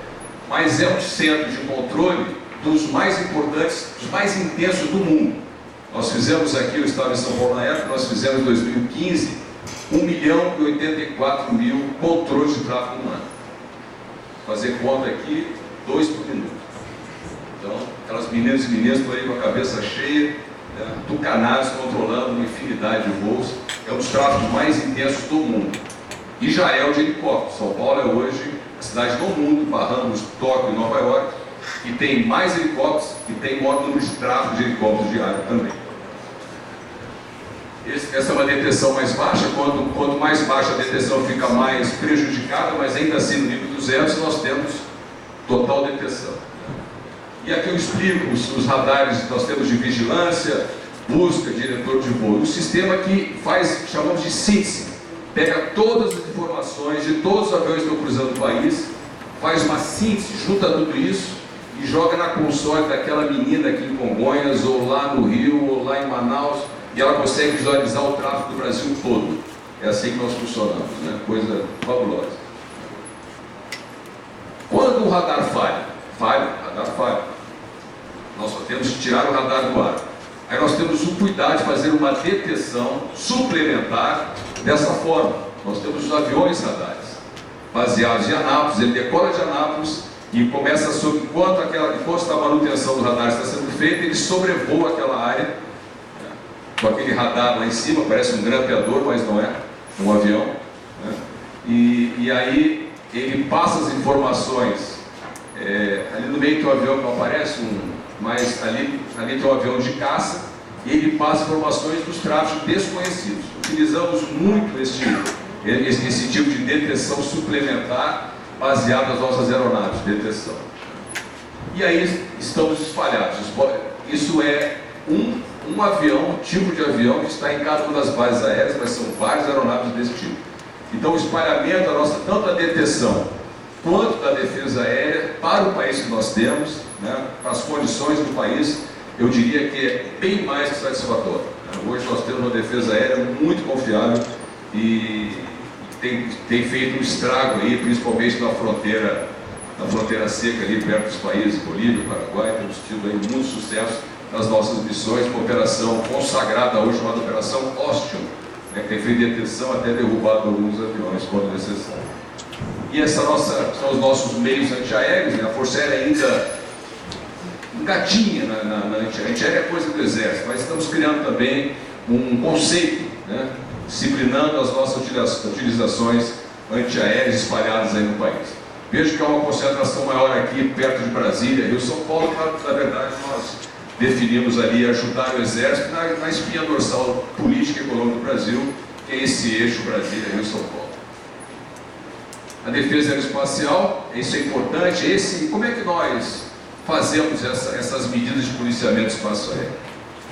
mas é um centro de controle dos mais importantes, dos mais intensos do mundo. Nós fizemos aqui, eu estava em São Paulo na época, nós fizemos em 2015, 1.084.000 controles de tráfego humano. Fazer conta aqui, 2 por minuto. Então, aquelas meninas e meninas estão aí com a cabeça cheia, né, tucanados, controlando uma infinidade de voos. É um dos tráfegos mais intensos do mundo. E já é o de helicóptero. São Paulo é hoje a cidade do mundo, barramos Tóquio e Nova York, que tem mais helicópteros e tem maior número de tráfego de helicópteros diário também. Essa é uma detecção mais baixa. Quanto mais baixa a detecção fica mais prejudicada, mas ainda assim no nível 200 nós temos total detecção. E aqui eu explico os radares que nós temos de vigilância, busca, diretor de voo. Um sistema que faz, chamamos de síntese, pega todas as informações de todos os aviões que estão cruzando o país, faz uma síntese, junta tudo isso e joga na console daquela menina aqui em Congonhas, ou lá no Rio, ou lá em Manaus, e ela consegue visualizar o tráfego do Brasil todo. É assim que nós funcionamos, né? Coisa fabulosa. Quando o radar radar falha, nós só temos que tirar o radar do ar. Aí nós temos o cuidado de fazer uma detecção suplementar dessa forma. Nós temos os aviões radares, baseados em Anápolis, ele decola de Anápolis e começa sobre, enquanto a manutenção do radar está sendo feita, ele sobrevoa aquela área, né, com aquele radar lá em cima, parece um grampeador, mas não é, é um avião, né, e aí ele passa as informações, ali no meio tem um avião que não aparece, mas ali tem um avião de caça, e ele passa informações dos tráficos desconhecidos. Utilizamos muito esse tipo de detecção suplementar baseado nas nossas aeronaves de detecção. E aí estamos espalhados. Isso é um avião, um tipo de avião que está em cada uma das bases aéreas, mas são várias aeronaves desse tipo. Então o espalhamento, tanto a detecção quanto da defesa aérea para o país que nós temos, né, para as condições do país, eu diria que é bem mais que satisfatório. Hoje nós temos uma defesa aérea muito confiável e tem feito um estrago aí, principalmente na fronteira seca ali perto dos países, Bolívia, Paraguai. Temos tido aí muito sucesso nas nossas missões, uma operação consagrada hoje, chamada Operação Ocean, né, que tem feito detenção até derrubado alguns aviões quando necessário. E são os nossos meios antiaéreos, né? A Força Aérea ainda engatinha na antiaérea. Antiaérea é coisa do Exército, mas estamos criando também um conceito, né, disciplinando as nossas utilizações antiaéreas espalhadas aí no país. Vejo que há uma concentração maior aqui perto de Brasília, Rio, São Paulo, que na verdade nós definimos ali ajudar o Exército na espinha dorsal política e econômica do Brasil, que é esse eixo Brasília, Rio, São Paulo. A defesa aeroespacial, isso é importante. Como é que nós fazemos essas medidas de policiamento espaço aéreo?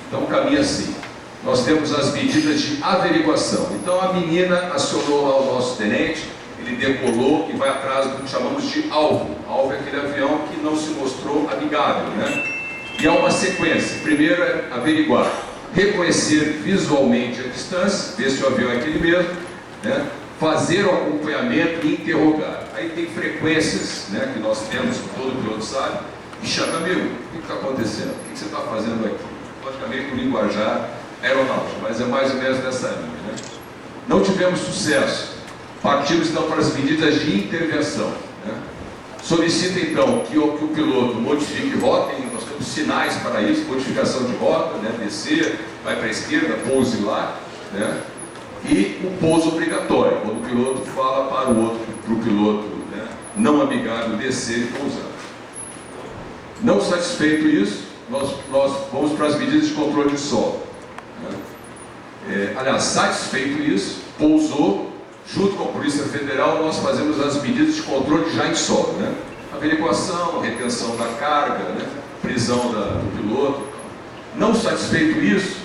Então caminha assim. Nós temos as medidas de averiguação. Então a menina acionou lá o nosso tenente, ele decolou e vai atrás do que chamamos de alvo. Alvo é aquele avião que não se mostrou amigável, né? E há uma sequência. Primeiro é averiguar, reconhecer visualmente a distância, ver se o avião é aquele mesmo, né? Fazer o acompanhamento e interrogar. Aí tem frequências, né, que nós temos, que todo piloto sabe, e chama, amigo, o que está acontecendo? O que você está fazendo aqui? Logicamente o linguajar aeronáutico, mas é mais ou menos nessa linha, né? Não tivemos sucesso. Partimos então para as medidas de intervenção, né? Solicita então que o piloto modifique rota, e nós temos sinais para isso, modificação de rota, né? Descer, vai para a esquerda, pouse lá, né? E o pouso obrigatório, quando o piloto fala para o piloto, né, não amigável descer e pousar. Não satisfeito isso, nós vamos para as medidas de controle de solo, né? Aliás, satisfeito isso, pousou, junto com a Polícia Federal, nós fazemos as medidas de controle já em solo, né? Averiguação, retenção da carga, né? Prisão do piloto. Não satisfeito isso,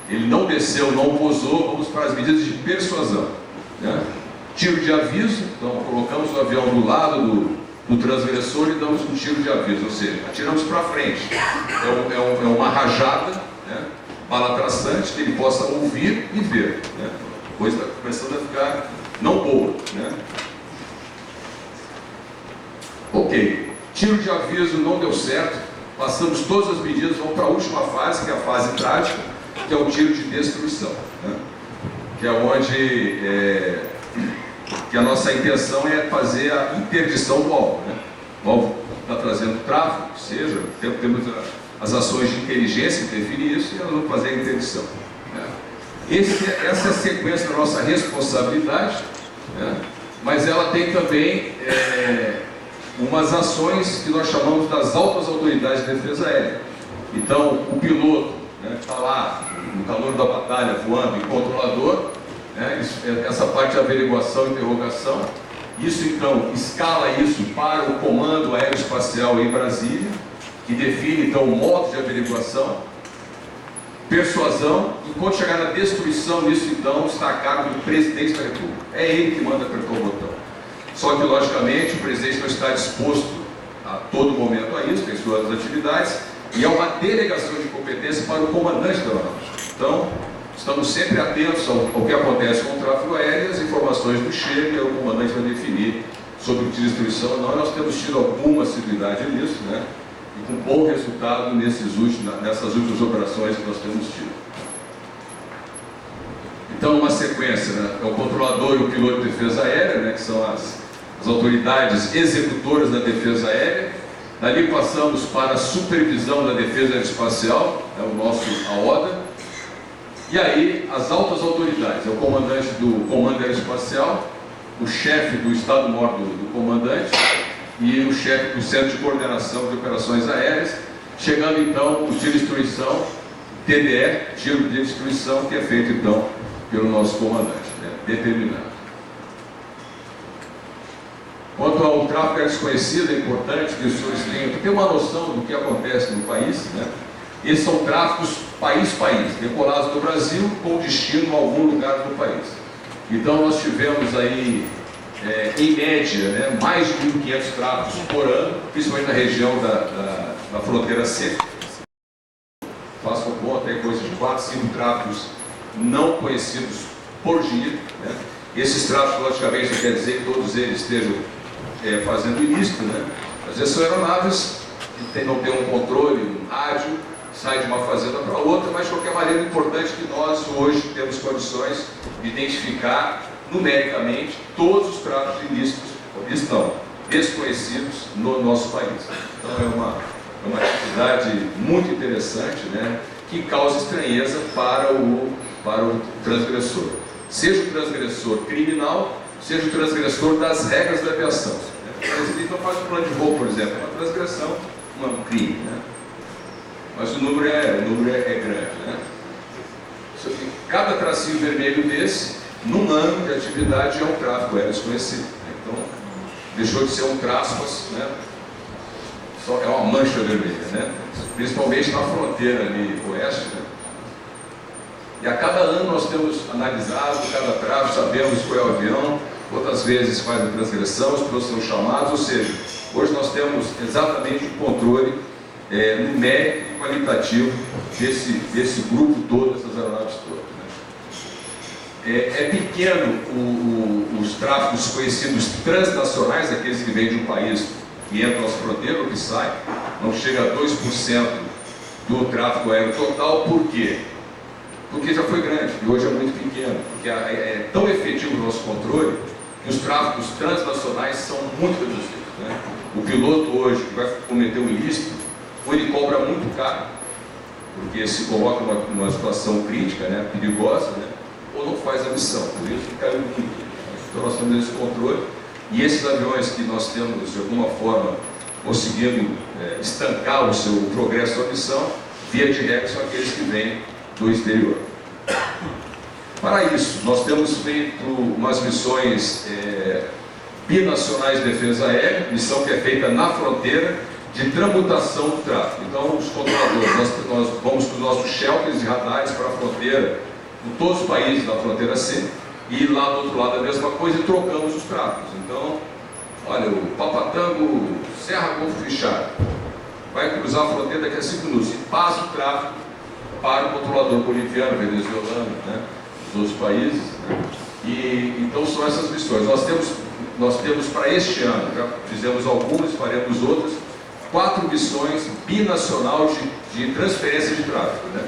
ele não desceu, não pousou, vamos para as medidas de persuasão, né? Tiro de aviso, então colocamos o avião do lado do transgressor e damos um tiro de aviso, ou seja, atiramos para frente. É uma rajada, né, bala traçante, que ele possa ouvir e ver, né? A coisa está começando a ficar não boa, né? Ok, tiro de aviso não deu certo, passamos todas as medidas, vamos para a última fase, que é a fase prática, que é o tiro de destruição, né? Que é onde que a nossa intenção é fazer a interdição do alvo, né? O alvo está trazendo tráfego, que seja, temos as ações de inteligência que definem isso, e nós vamos fazer a interdição, né? Essa é a sequência da nossa responsabilidade, né? Mas ela tem também umas ações que nós chamamos das altas autoridades de defesa aérea. Então, o piloto, né, que está lá no calor da batalha, voando em controlador, né, essa parte de averiguação e interrogação, isso então escala isso para o Comando Aeroespacial em Brasília, que define então o modo de averiguação, persuasão, e quando chegar na destruição, isso então está a cargo do presidente da República. É ele que manda apertar o botão. Só que, logicamente, o presidente não está disposto a todo momento a isso, tem suas atividades, e há uma delegação de competência para o comandante da aeronáutica. Então, estamos sempre atentos ao que acontece com o tráfego aéreo, as informações do Chega, e o comandante vai definir sobre destruição ou não. Nós temos tido alguma assiduidade nisso, né? E com bom resultado nessas últimas operações que nós temos tido. Então, uma sequência, né? É o controlador e o piloto de defesa aérea, né? Que são as autoridades executoras da defesa aérea. Dali passamos para a supervisão da defesa aeroespacial, é o nosso AODA. E aí, as altas autoridades, é o comandante do Comando Aeroespacial, o chefe do Estado-Mor do comandante e o chefe do Centro de Coordenação de Operações Aéreas, chegando então o tiro de destruição, TDE, tiro de destruição, que é feito então pelo nosso comandante, né, determinado. Quanto ao tráfego aéreo desconhecido, é importante que os senhores tenham que ter uma noção do que acontece no país, né? Esses são tráficos país-país, decolados do Brasil com destino a algum lugar do país. Então nós tivemos aí, em média, né, mais de 1.500 tráficos por ano, principalmente na região da fronteira seca. Façam conta, é coisa de 4, 5 tráficos não conhecidos por dia, né? Esses tráficos, logicamente, não quer dizer que todos eles estejam fazendo ilícito, né? Às vezes são aeronaves que não têm um controle, um rádio, sai de uma fazenda para outra, mas de qualquer maneira é importante que nós hoje temos condições de identificar numericamente todos os tráficos ilícitos, desconhecidos no nosso país. Então é uma atividade muito interessante, né, que causa estranheza para o transgressor. Seja o transgressor criminal, seja o transgressor das regras da aviação. Ele não faz um plano de voo, por exemplo, é uma transgressão, um crime, né? Mas o número é grande, né? Cada tracinho vermelho desse, num ano de atividade, é um tráfego aéreo desconhecido. Então, deixou de ser um traço, né? Só é uma mancha vermelha, né? Principalmente na fronteira ali oeste, né? E a cada ano nós temos analisado cada tráfego, sabemos qual é o avião, outras vezes faz a transgressão, os pilotos são chamados, ou seja, hoje nós temos exatamente o controle numérico e qualitativo desse grupo todo, dessas aeronaves todas, né? É pequeno os tráficos conhecidos transnacionais, aqueles que vêm de um país que entram nas fronteiras ou que saem, não chega a 2% do tráfego aéreo total. Por quê? Porque já foi grande e hoje é muito pequeno, porque é tão efetivo o nosso controle que os tráficos transnacionais são muito reduzidos, né? O piloto hoje que vai cometer um ilícito, ou ele cobra muito caro, porque se coloca numa situação crítica, né, perigosa, né, ou não faz a missão, por isso que caiu muito. Então nós temos esse controle, e esses aviões que nós temos, de alguma forma, conseguindo estancar o seu progresso da missão, via de regra, são aqueles que vêm do exterior. Para isso, nós temos feito umas missões binacionais de defesa aérea, missão que é feita na fronteira, de tramutação do tráfego. Então, os controladores, nós vamos com os nossos shelters de radares para a fronteira, com todos os países da fronteira C, e lá do outro lado a mesma coisa, e trocamos os tráfegos. Então, olha, o Papatango, Serra Golfo Fechado, vai cruzar a fronteira daqui a 5 minutos, e passa o tráfego para o controlador boliviano, venezuelano, né, dos outros países, né? E então são essas missões. Nós temos para este ano, já fizemos algumas, faremos outras, 4 missões binacional de transferência de tráfego, né?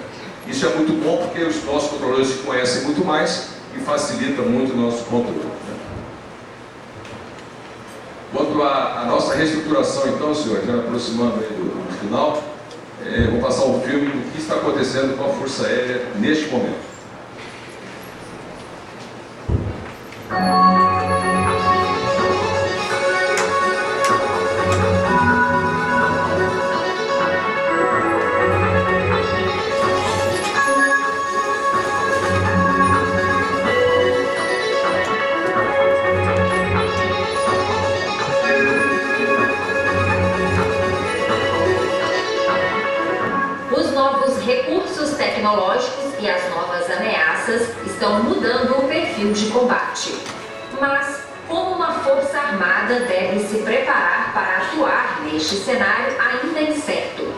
Isso é muito bom porque os nossos controladores se conhecem muito mais e facilita muito o nosso controle, né? Quanto à nossa reestruturação, então, senhor, já aproximando aí do final, vou passar um filme do que está acontecendo com a Força Aérea neste momento. recursos tecnológicos e as novas ameaças estão mudando o perfil de combate. Mas como uma força armada deve se preparar para atuar neste cenário ainda incerto?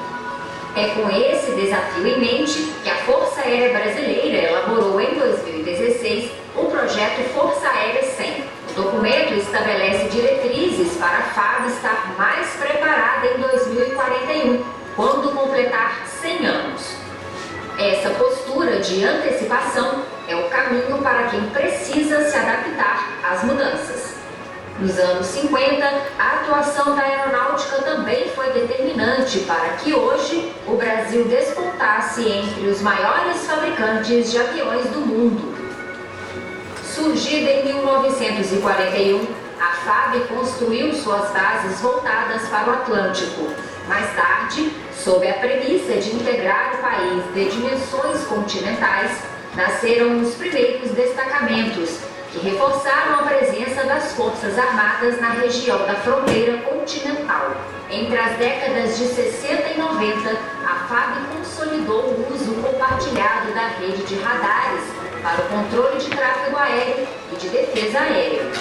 É com esse desafio em mente que a Força Aérea Brasileira elaborou em 2016 o projeto Força Aérea 100. O documento estabelece diretrizes para a FAB estar mais preparada em 2041, quando completar 100 anos. Essa postura de antecipação é o caminho para quem precisa se adaptar às mudanças. Nos anos 50, a atuação da aeronáutica também foi determinante para que hoje o Brasil despontasse entre os maiores fabricantes de aviões do mundo. Surgida em 1941, a FAB construiu suas bases voltadas para o Atlântico. Mais tarde, sob a premissa de integrar o país de dimensões continentais, nasceram os primeiros destacamentos, que reforçaram a presença das Forças Armadas na região da fronteira continental. Entre as décadas de 60 e 90, a FAB consolidou o uso compartilhado da rede de radares para o controle de tráfego aéreo e de defesa aérea.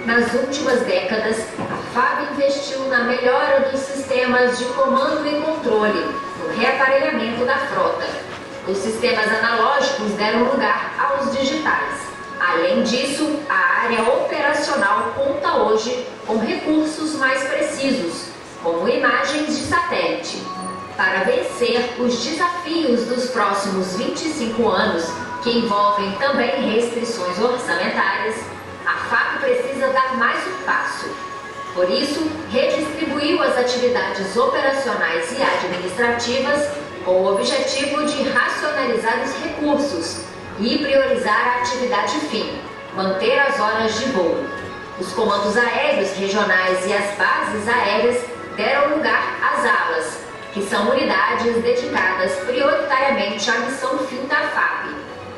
Nas últimas décadas, a FAB investiu na melhora dos sistemas de comando e controle, no reaparelhamento da frota. Os sistemas analógicos deram lugar aos digitais. Além disso, a área operacional conta hoje com recursos mais precisos, como imagens de satélite. Para vencer os desafios dos próximos 25 anos, que envolvem também restrições orçamentárias, a FAB precisa dar mais um passo. Por isso, redistribuiu as atividades operacionais e administrativas com o objetivo de racionalizar os recursos e priorizar a atividade fim, manter as horas de voo. Os comandos aéreos regionais e as bases aéreas deram lugar às alas, que são unidades dedicadas prioritariamente à missão fim da FAB.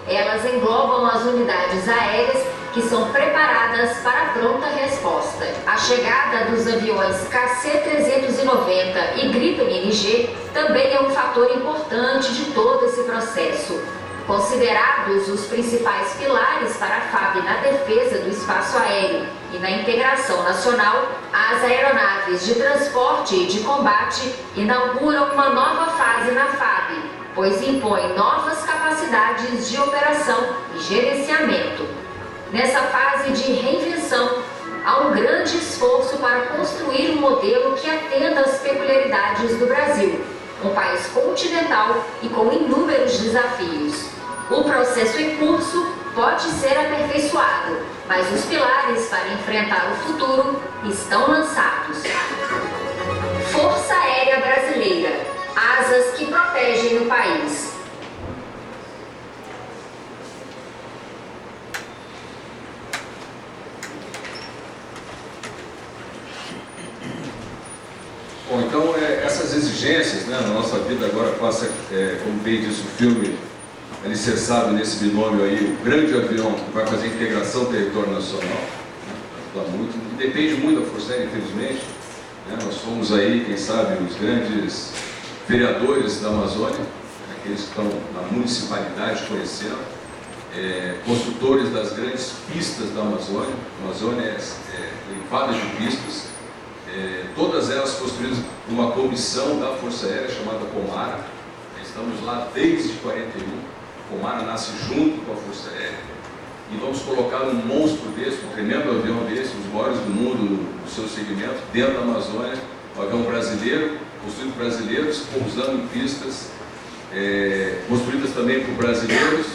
Elas englobam as unidades aéreas que são preparadas para a pronta resposta. A chegada dos aviões KC-390 e Gripen NG também é um fator importante de todo esse processo. Considerados os principais pilares para a FAB na defesa do espaço aéreo e na integração nacional, as aeronaves de transporte e de combate inauguram uma nova fase na FAB, pois impõem novas capacidades de operação e gerenciamento. Nessa fase de reinvenção, há um grande esforço para construir um modelo que atenda às peculiaridades do Brasil, um país continental e com inúmeros desafios. O processo em curso pode ser aperfeiçoado, mas os pilares para enfrentar o futuro estão lançados. Força Aérea Brasileira, asas que protegem o país. Bom, então essas exigências, né, na nossa vida agora passa, como bem disse o filme, alicerçado nesse binômio aí, o grande avião que vai fazer a integração do território nacional, né, muito, e depende muito da Força Aérea, infelizmente, né, nós fomos aí, quem sabe, os grandes vereadores da Amazônia, aqueles que estão na municipalidade conhecendo, construtores das grandes pistas da Amazônia. A Amazônia é invada de pistas, todas elas construídas por uma comissão da Força Aérea chamada Comara. Estamos lá desde 41. Comara nasce junto com a Força Aérea e vamos colocar um monstro desse, um tremendo avião desse, os maiores do mundo no seu segmento, dentro da Amazônia, um avião brasileiro, construído por brasileiros, pousando em pistas construídas também por brasileiros,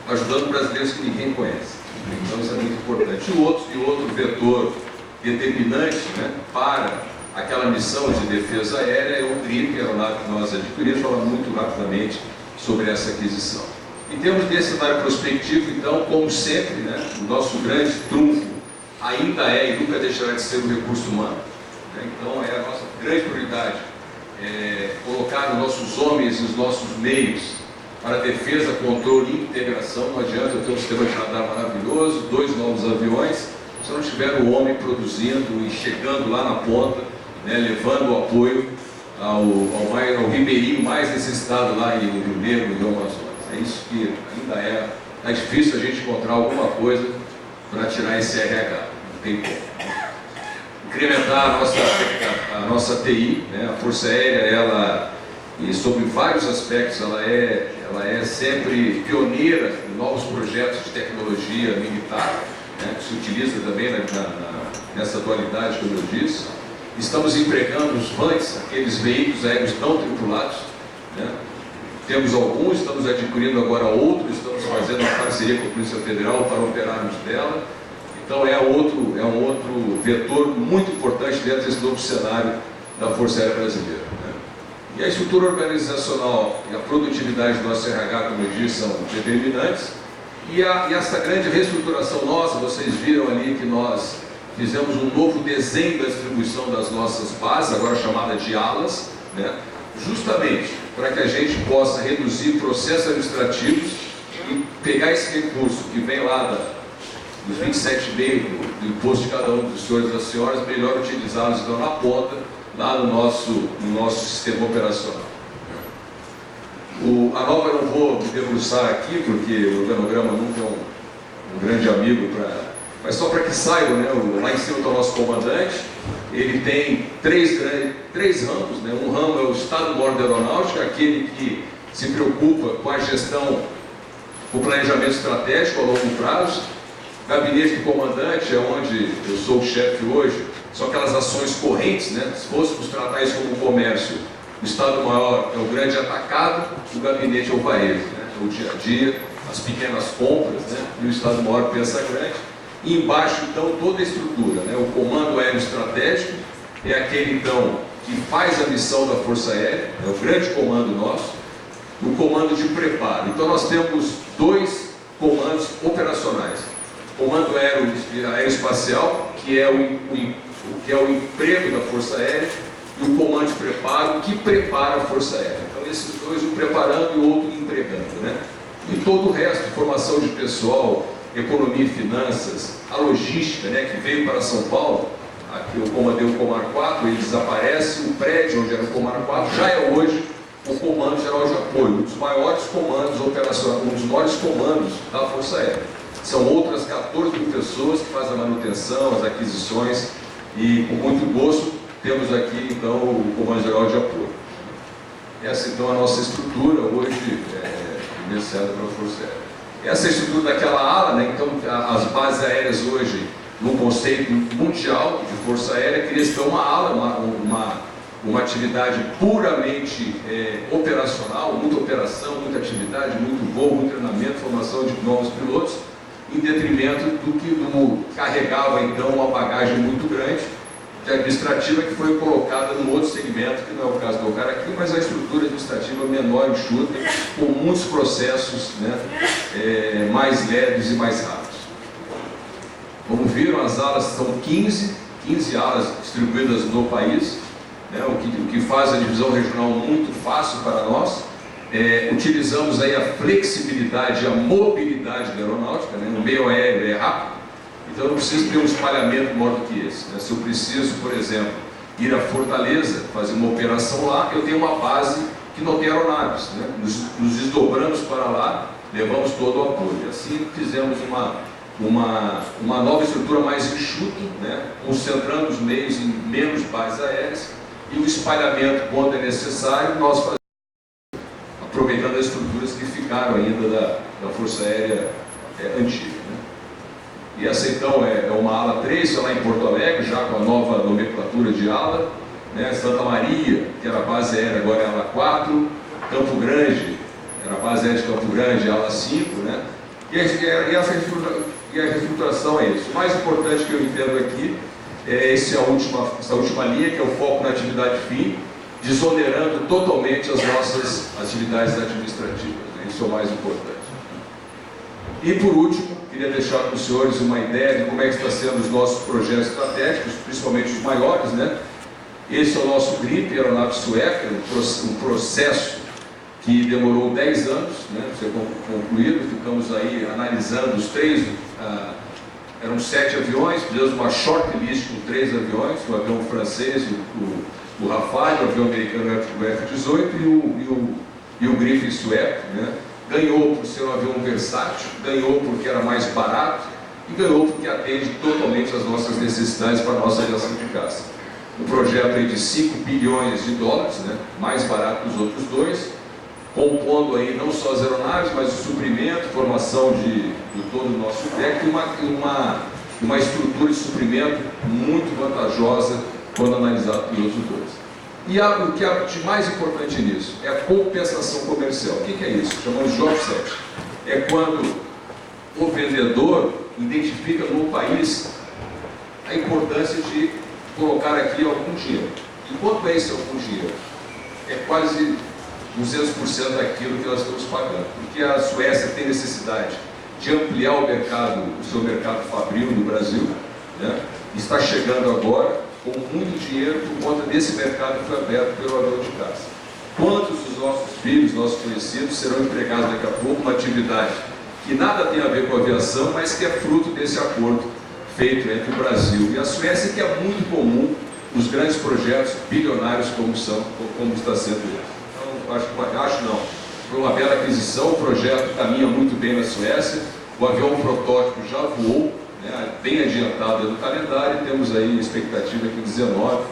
ajudando brasileiros que ninguém conhece. Então isso é muito importante. E o outro vetor determinante, né, para aquela missão de defesa aérea é o TRIP, a aeronave que nós adquirimos. Falar muito rapidamente sobre essa aquisição. Em termos desse cenário prospectivo, então, como sempre, né, o nosso grande trunfo ainda e nunca deixará de ser o recurso humano. Né? Então, é a nossa grande prioridade colocar os nossos homens e os nossos meios para defesa, controle e integração. Não adianta eu ter um sistema de radar maravilhoso, 2 novos aviões, se não tiver o homem produzindo e chegando lá na ponta, né, levando o apoio ao ribeirinho mais necessitado lá em Rio Negro, no Amazonas. É isso que ainda é difícil a gente encontrar alguma coisa para tirar esse RH, não tem como. Incrementar a nossa TI, né? A Força Aérea, e sobre vários aspectos, ela é sempre pioneira em novos projetos de tecnologia militar, né? Que se utiliza também nessa atualidade, como eu disse. Estamos empregando os VANTs, aqueles veículos aéreos não tripulados, né? Temos alguns, estamos adquirindo agora outros, estamos fazendo uma parceria com a Polícia Federal para operarmos dela. Então é um outro vetor muito importante dentro desse novo cenário da Força Aérea Brasileira, né? E a estrutura organizacional e a produtividade do nosso RH, como eu disse, são determinantes. E essa grande reestruturação nossa, vocês viram ali que nós fizemos um novo desenho da distribuição das nossas bases, agora chamada de alas, né? Justamente para que a gente possa reduzir processos administrativos e pegar esse recurso que vem lá dos 27,5% do imposto de cada um dos senhores e das senhoras, melhor utilizá-los então na ponta, lá no nosso sistema operacional. A nova eu não vou me debruçar aqui, porque o organograma nunca é um grande amigo, mas só para que saibam, né, lá em cima está o nosso comandante, ele tem três ramos, né? Um ramo é o Estado-Maior da Aeronáutica, aquele que se preocupa com a gestão, com o planejamento estratégico a longo prazo. Gabinete do comandante é onde eu sou o chefe hoje, são aquelas ações correntes, né? Se fôssemos tratar isso como comércio, o Estado-Maior é o grande atacado, o gabinete é o varejo, né? É o dia a dia, as pequenas compras, né? E o Estado-Maior pensa grande. E embaixo, então, toda a estrutura, né? O Comando Aéreo Estratégico é aquele, então, que faz a missão da Força Aérea, é o grande comando nosso. O Comando de Preparo. Então, nós temos dois comandos operacionais. O Comando Aeroespacial, que é o emprego da Força Aérea, e o Comando de Preparo, que prepara a Força Aérea. Então, esses dois, um preparando e o outro empregando, né? E todo o resto, formação de pessoal, economia e finanças, a logística, né, que veio para São Paulo. Aqui eu comandei o Comar 4, ele desaparece, o prédio onde era o Comar 4 já é hoje o Comando Geral de Apoio, um dos maiores comandos operacionais, um dos maiores comandos da Força Aérea. São outras 14 mil pessoas que fazem a manutenção, as aquisições, e com muito gosto temos aqui então o Comando Geral de Apoio. Essa então é a nossa estrutura hoje, iniciada pela Força Aérea. Essa é a estrutura daquela ala, né? Então as bases aéreas hoje, no conceito mundial de Força Aérea, queria ser uma ala, uma atividade puramente operacional, muita operação, muita atividade, muito voo, muito treinamento, formação de novos pilotos, em detrimento do que carregava então uma bagagem muito grande de administrativa que foi colocada num outro segmento, que não é o caso do cara aqui, mas a estrutura administrativa menor, enxuta, com muitos processos, né, mais leves e mais rápidos. Como viram, as alas são 15 alas distribuídas no país, né, o que faz a divisão regional muito fácil para nós. Utilizamos aí a flexibilidade e a mobilidade da aeronáutica, né, no meio aéreo é rápido. Então eu não preciso ter um espalhamento maior do que esse, né? Se eu preciso, por exemplo, ir a Fortaleza, fazer uma operação lá, eu tenho uma base que não tem aeronaves, né? Nos desdobramos para lá, levamos todo o apoio. Assim fizemos uma nova estrutura mais enxuta, né? Concentrando os meios em menos bases aéreas, e o espalhamento, quando é necessário, nós fazemos, aproveitando as estruturas que ficaram ainda da Força Aérea antiga. E essa então é uma ala 3, lá em Porto Alegre, já com a nova nomenclatura de ala, né? Santa Maria, que era a base aérea, agora é a ala 4, Campo Grande, era a base aérea de Campo Grande, ala 5, né? E a reestruturação é isso. O mais importante que eu entendo aqui é essa última linha, que é o foco na atividade fim, desonerando totalmente as nossas atividades administrativas, né? Isso é o mais importante. E por último, queria deixar para os senhores uma ideia de como é que está sendo os nossos projetos estratégicos, principalmente os maiores, né? Esse é o nosso GRIP, aeronave sueca, um processo que demorou 10 anos, né, para ser concluído. Ficamos aí analisando os 3 eram 7 aviões, fizemos uma short list com 3 aviões, o avião francês, o Rafale, o avião americano, o F-18 e o Griffin sueco, né? Ganhou por ser um avião versátil, ganhou porque era mais barato e ganhou porque atende totalmente às nossas necessidades para a nossa aviação de caça. Um projeto aí de 5 bilhões de dólares, né? Mais barato que os outros dois, compondo aí não só as aeronaves, mas o suprimento, formação de todo o nosso técnico e uma estrutura de suprimento muito vantajosa quando analisado pelos outros dois. E o que é de mais importante nisso é a compensação comercial. O que é isso? Chamamos de offset. É quando o vendedor identifica no país a importância de colocar aqui algum dinheiro. E quanto é esse algum dinheiro? É quase 200% daquilo que nós estamos pagando. Porque a Suécia tem necessidade de ampliar o seu mercado fabril no Brasil, né? Está chegando agora com muito dinheiro por conta desse mercado que foi aberto pelo avião de caça. Quantos dos nossos filhos, nossos conhecidos, serão empregados daqui a pouco numa atividade que nada tem a ver com a aviação, mas que é fruto desse acordo feito entre o Brasil e a Suécia, que é muito comum nos grandes projetos bilionários como está sendo esse. Então, foi uma bela aquisição, o projeto caminha muito bem na Suécia, o avião protótipo já voou, né, bem adiantado no calendário, e temos aí expectativa que 19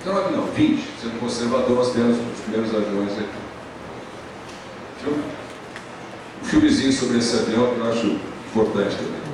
não, 20, sendo conservador, nós temos os primeiros aviões aqui. Um filmezinho sobre esse avião que eu acho importante também.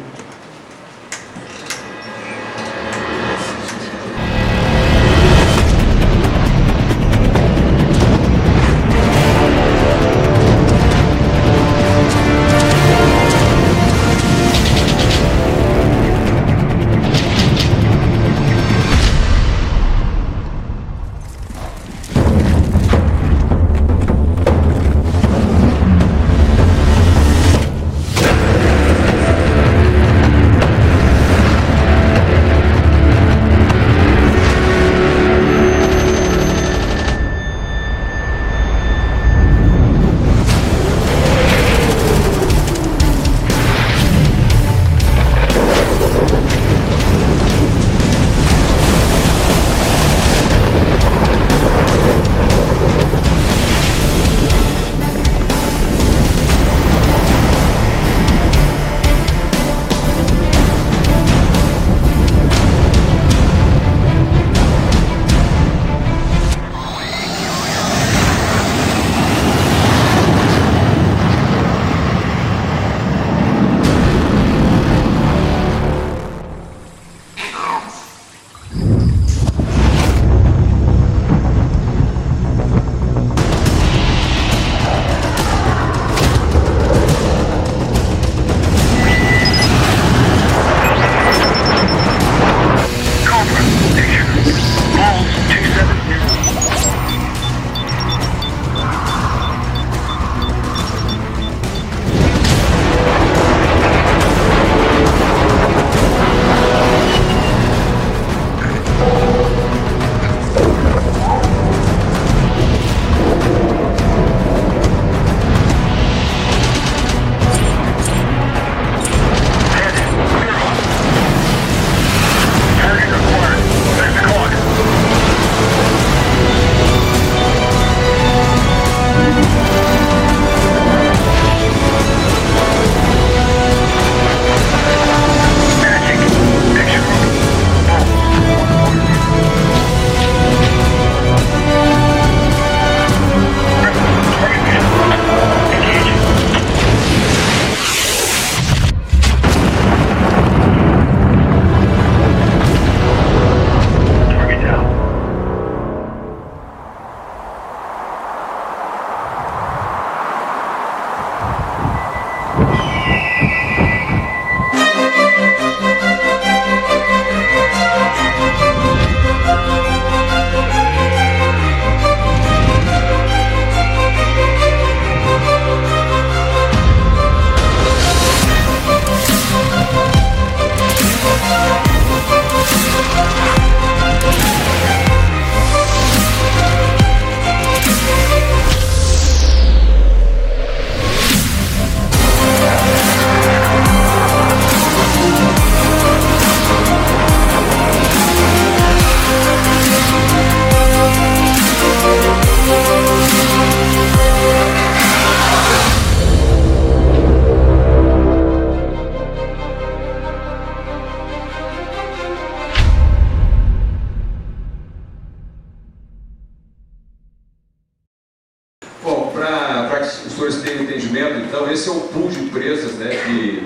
procedimento, então, esse é o pool de empresas, né,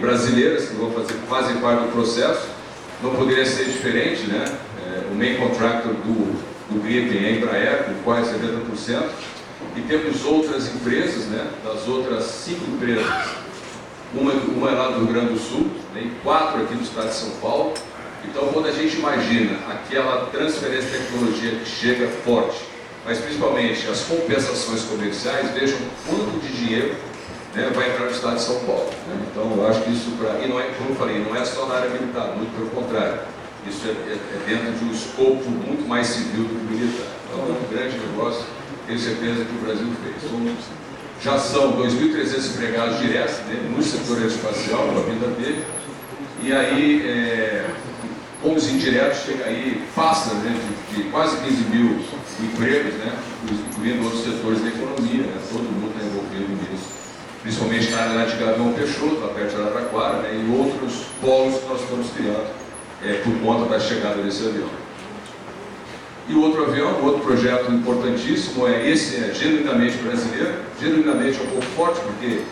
brasileiras que fazem parte do processo. Não poderia ser diferente, né? O main contractor do Gripen é a Embraer, com quase 70%. E temos outras empresas, né, das outras 5 empresas. Uma é lá do Rio Grande do Sul, né, e 4 aqui no estado de São Paulo. Então, quando a gente imagina aquela transferência de tecnologia que chega forte, mas principalmente as compensações comerciais, vejam quanto de dinheiro, né, vai entrar no estado de São Paulo. Né? Então, eu acho que isso, e não é, como eu falei, não é só na área militar, muito pelo contrário. Isso é dentro de um escopo muito mais civil do que militar. Então, é um grande negócio, tenho certeza que o Brasil fez. Já são 2.300 empregados diretos, né, no setor aeroespacial, na vida dele, e aí, com os indiretos, chega aí, passa, né, de quase 15 mil empregos, né, incluindo outros setores da economia, né, todo mundo está envolvido nisso, principalmente na área de Gavião Peixoto, lá perto de Araraquara, né, e outros polos que nós estamos criando por conta da chegada desse avião. E o outro avião, outro projeto importantíssimo, esse é genuinamente brasileiro, genuinamente é um pouco forte, porque é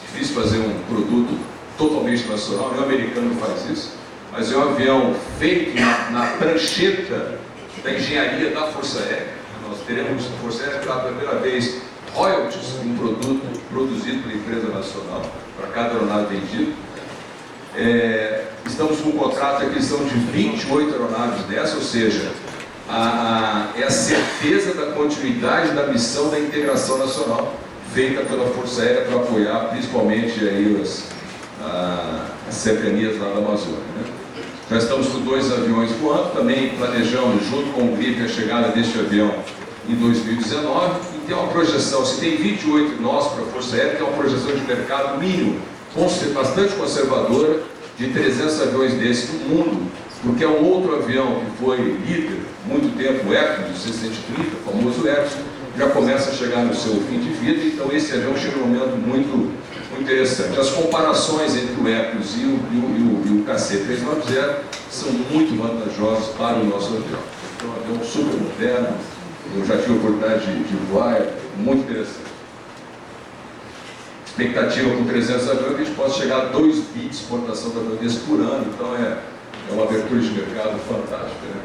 difícil fazer um produto totalmente nacional, nem o americano faz isso, mas é um avião feito na prancheta da engenharia da Força Aérea. Nós teremos a Força Aérea pela primeira vez royalties de um produto produzido pela empresa nacional, para cada aeronave vendida. Estamos com um contrato de aquisição de 28 aeronaves dessa, ou seja, é a certeza da continuidade da missão da integração nacional feita pela Força Aérea para apoiar principalmente aí as cercanias lá da Amazônia. Né? Já estamos com 2 aviões voando, também planejamos junto com o Gripen a chegada deste avião em 2019 e tem uma projeção, se tem 28 nós para a Força Aérea, tem uma projeção de mercado mínimo, bastante conservadora, de 300 aviões desses no mundo, porque é um outro avião que foi líder muito tempo, o Hercules, o C-130, o famoso Hercules, já começa a chegar no seu fim de vida, então esse avião chega num momento muito interessante. As comparações entre o Hercules e o KC-390 são muito vantajosas para o nosso avião. Então, é um avião super moderno, eu já tive a oportunidade de voar, é muito interessante. Expectativa com 300 aviões que a gente possa chegar a 2 bi de exportação de aviões por ano, então é uma abertura de mercado fantástica. Né?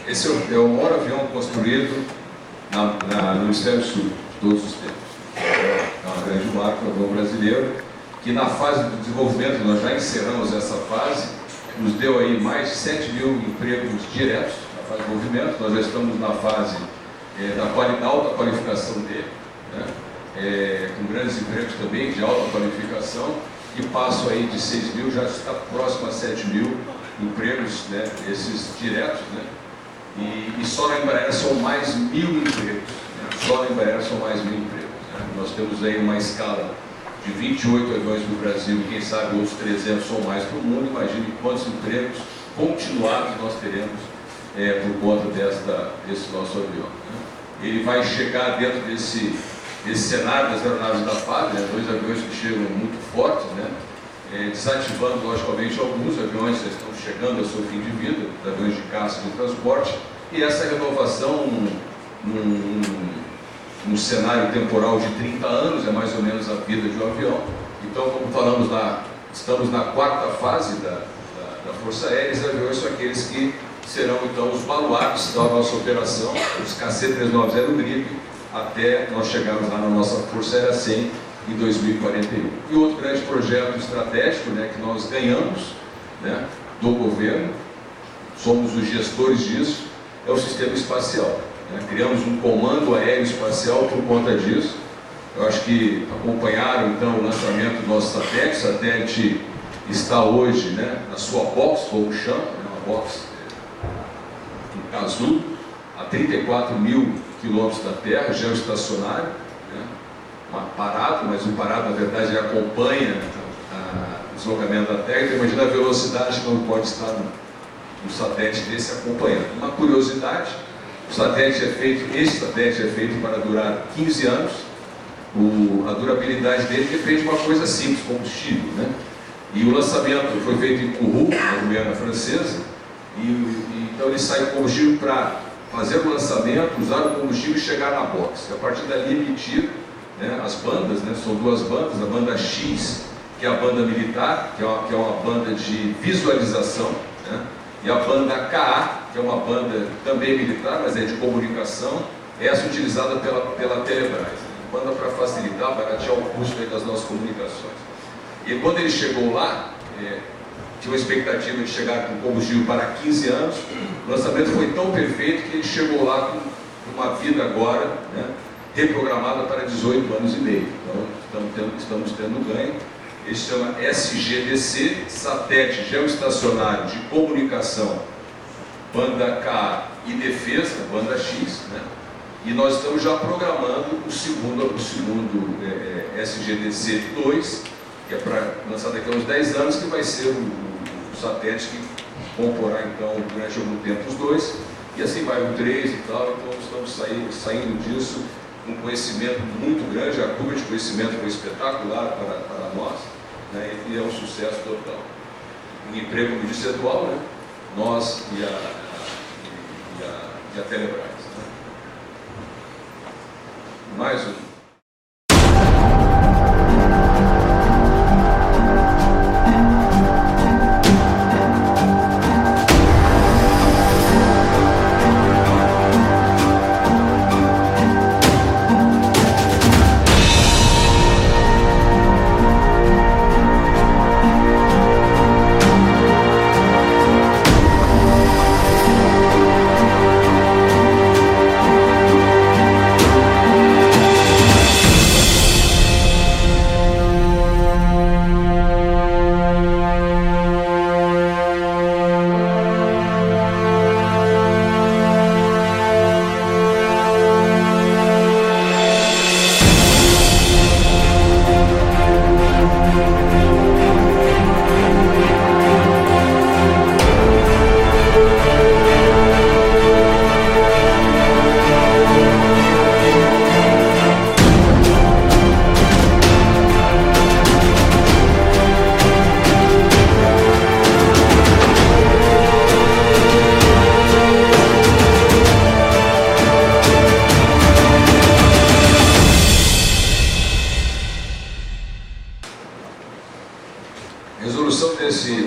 Esse é o maior avião construído no Hemisfério Sul, de todos os tempos. É uma grande marca, um avião brasileiro, que na fase do desenvolvimento, nós já encerramos essa fase, nos deu aí mais de 7 mil empregos diretos na fase de desenvolvimento. Nós já estamos na fase da alta qualificação dele, né? Com grandes empregos também de alta qualificação, e passo aí de 6 mil, já está próximo a 7 mil empregos, né? Esses diretos, né? E só na Embraer são mais 1.000 empregos, né? Só na Embraer são mais 1.000 empregos, né? Nós temos aí uma escala de 28 aviões no Brasil e quem sabe outros 300 ou mais para o mundo. Imagine quantos empregos continuados nós teremos por conta desse nosso avião, né? Ele vai chegar dentro desse cenário das aeronaves da FAB, né? 2 aviões que chegam muito fortes, né? Desativando logicamente alguns aviões que estão chegando ao seu fim de vida, aviões de caça e de transporte, e essa renovação num cenário temporal de 30 anos, é mais ou menos a vida de um avião. Então, como falamos, estamos na 4ª fase da Força Aérea. Os aviões são aqueles que serão então os baluartes da nossa operação, os KC-390 Gripe, até nós chegarmos lá na nossa Força Aérea 100 em 2041. E outro grande projeto estratégico, né, que nós ganhamos, né, do governo, somos os gestores disso, é o sistema espacial, né? Criamos um comando aéreo espacial por conta disso. Eu acho que acompanharam então o lançamento do nosso satélite. O satélite está hoje, né, na sua box, como chama, né, uma box em casulo, a 34.000 quilômetros da Terra, geoestacionário, né? Parado, mas o parado, na verdade, ele acompanha o deslocamento da Terra. Então, imagina a velocidade que não pode estar no satélite desse acompanhando. Uma curiosidade, esse satélite é feito para durar 15 anos. A durabilidade dele depende de uma coisa simples, combustível, né? E o lançamento foi feito em Kourou, na Guiana Francesa, então ele sai com combustível para fazer o lançamento, usar o combustível e chegar na box. A partir dali emitir, né, as bandas, né, são 2 bandas, a banda X, que é a banda militar, que é uma banda de visualização, né, e a banda KA, que é uma banda também militar, mas é de comunicação, essa utilizada pela Telebrás. Banda para facilitar, baratear o custo aí das nossas comunicações. E quando ele chegou lá, tinha uma expectativa de chegar com combustível para 15 anos, o lançamento foi tão perfeito que ele chegou lá com uma vida agora, né, reprogramada para 18 anos e meio. Então, estamos tendo ganho. Ele se chama SGDC, Satélite Geoestacionário de Comunicação, banda K e Defesa, banda X, né? E nós estamos já programando o segundo SGDC-2, que é para lançar daqui a uns 10 anos, que vai ser o satélite que comporá, então, durante algum tempo os 2, e assim vai o 3 e tal. Então, estamos saindo disso com um conhecimento muito grande. A curva de conhecimento foi espetacular para nós, né, e é um sucesso total. Um emprego, como disse, é dual, né? Nós e a Telebrás. Né? Mais um.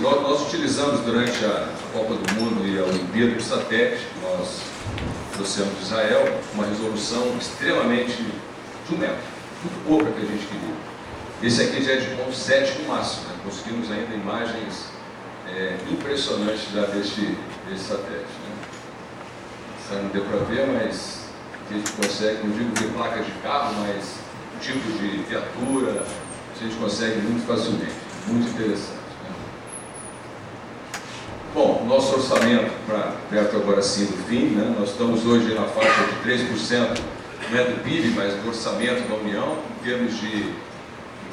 Nós utilizamos durante a Copa do Mundo e a Olimpíada o satélite que nós trouxemos de Israel, uma resolução extremamente de 1 metro, muito pouca que a gente queria. Esse aqui já é de 0,7 no máximo, né? Conseguimos ainda imagens impressionantes já desse satélite. Né? Isso não deu para ver, mas a gente consegue, não digo ver placa de carro, mas tipo de viatura, a gente consegue muito facilmente, muito interessante. Bom, nosso orçamento, para perto agora sim do fim, né? Nós estamos hoje na faixa de 3%, não é do PIB, mas do orçamento da União, em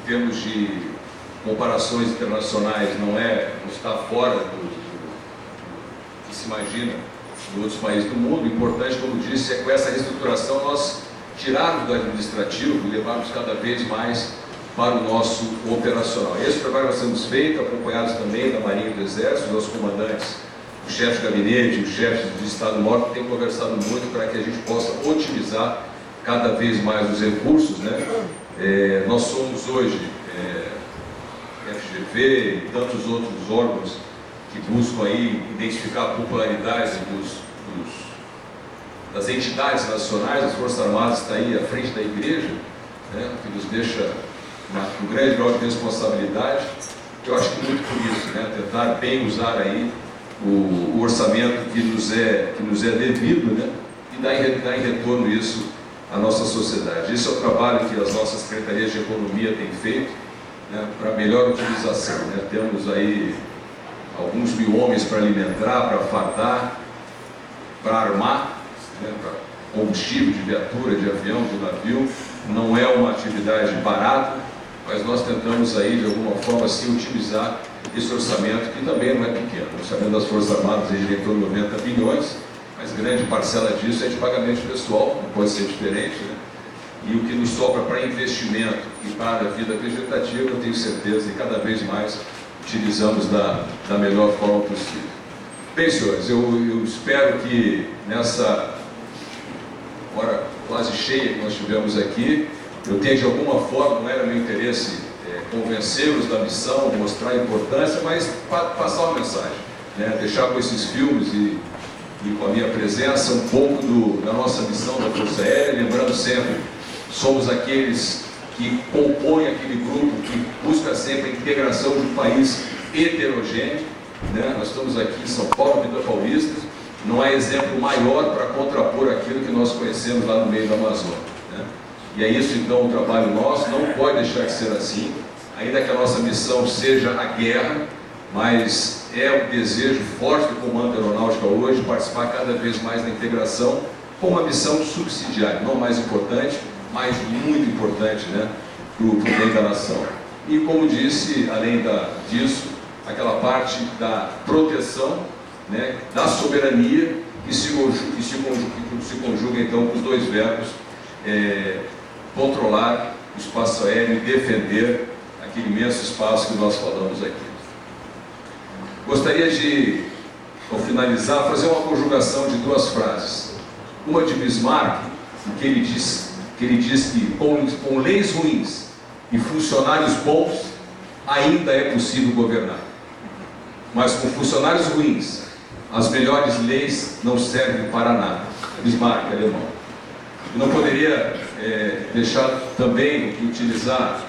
termos de comparações internacionais, não está fora do que se imagina em outros países do mundo. O importante, como disse, é com essa reestruturação nós tirarmos do administrativo e levarmos cada vez mais para o nosso operacional. Esse trabalho nós temos feito, acompanhados também da Marinha e do Exército, os chefes, os chefes de gabinete, os chefes de Estado-Maior, que têm conversado muito para que a gente possa otimizar cada vez mais os recursos, né? Nós somos hoje FGV e tantos outros órgãos que buscam aí identificar a popularidade das entidades nacionais. As Forças Armadas está aí à frente da igreja, né? O que nos deixa um grande grau de responsabilidade. Eu acho que muito por isso, né? Tentar bem usar aí o orçamento que nos é devido, né? E dar em retorno isso à nossa sociedade. Esse é o trabalho que as nossas secretarias de economia têm feito, né? Para melhor utilização, né? Temos aí alguns mil homens para alimentar, para fardar, para armar, né? Para combustível de viatura, de avião, de navio. Não é uma atividade barata, mas nós tentamos aí, de alguma forma, sim, utilizar esse orçamento, que também não é pequeno. O orçamento das Forças Armadas é de em torno de 90 bilhões, mas grande parcela disso é de pagamento pessoal, não pode ser diferente, né? E o que nos sobra para investimento e para a vida vegetativa, eu tenho certeza, e cada vez mais utilizamos da melhor forma possível. Bem, senhores, eu espero que nessa hora quase cheia que nós tivemos aqui, eu tenho de alguma forma, não era meu interesse convencê-los da missão, mostrar a importância, mas passar uma mensagem, né? Deixar com esses filmes e com a minha presença um pouco da nossa missão da Força Aérea, lembrando sempre, somos aqueles que compõem aquele grupo que busca sempre a integração de um país heterogêneo, né? Nós estamos aqui em São Paulo, Vila Paulista, não há exemplo maior para contrapor aquilo que nós conhecemos lá no meio da Amazônia, né? E é isso então o trabalho nosso, não pode deixar de ser assim, ainda que a nossa missão seja a guerra, mas é o desejo forte do Comando Aeronáutica hoje participar cada vez mais da integração com uma missão subsidiária, não mais importante, mas muito importante, né, para o bem da nação. E como disse, além disso, aquela parte da proteção, né, da soberania, que se conjuga então com os dois verbos, controlar o espaço aéreo e defender aquele imenso espaço que nós falamos aqui. Gostaria de, ao finalizar, fazer uma conjugação de duas frases. Uma de Bismarck, que ele diz que com leis ruins e funcionários bons ainda é possível governar. Mas com funcionários ruins, as melhores leis não servem para nada. Bismarck, alemão. Eu não poderia deixar também de utilizar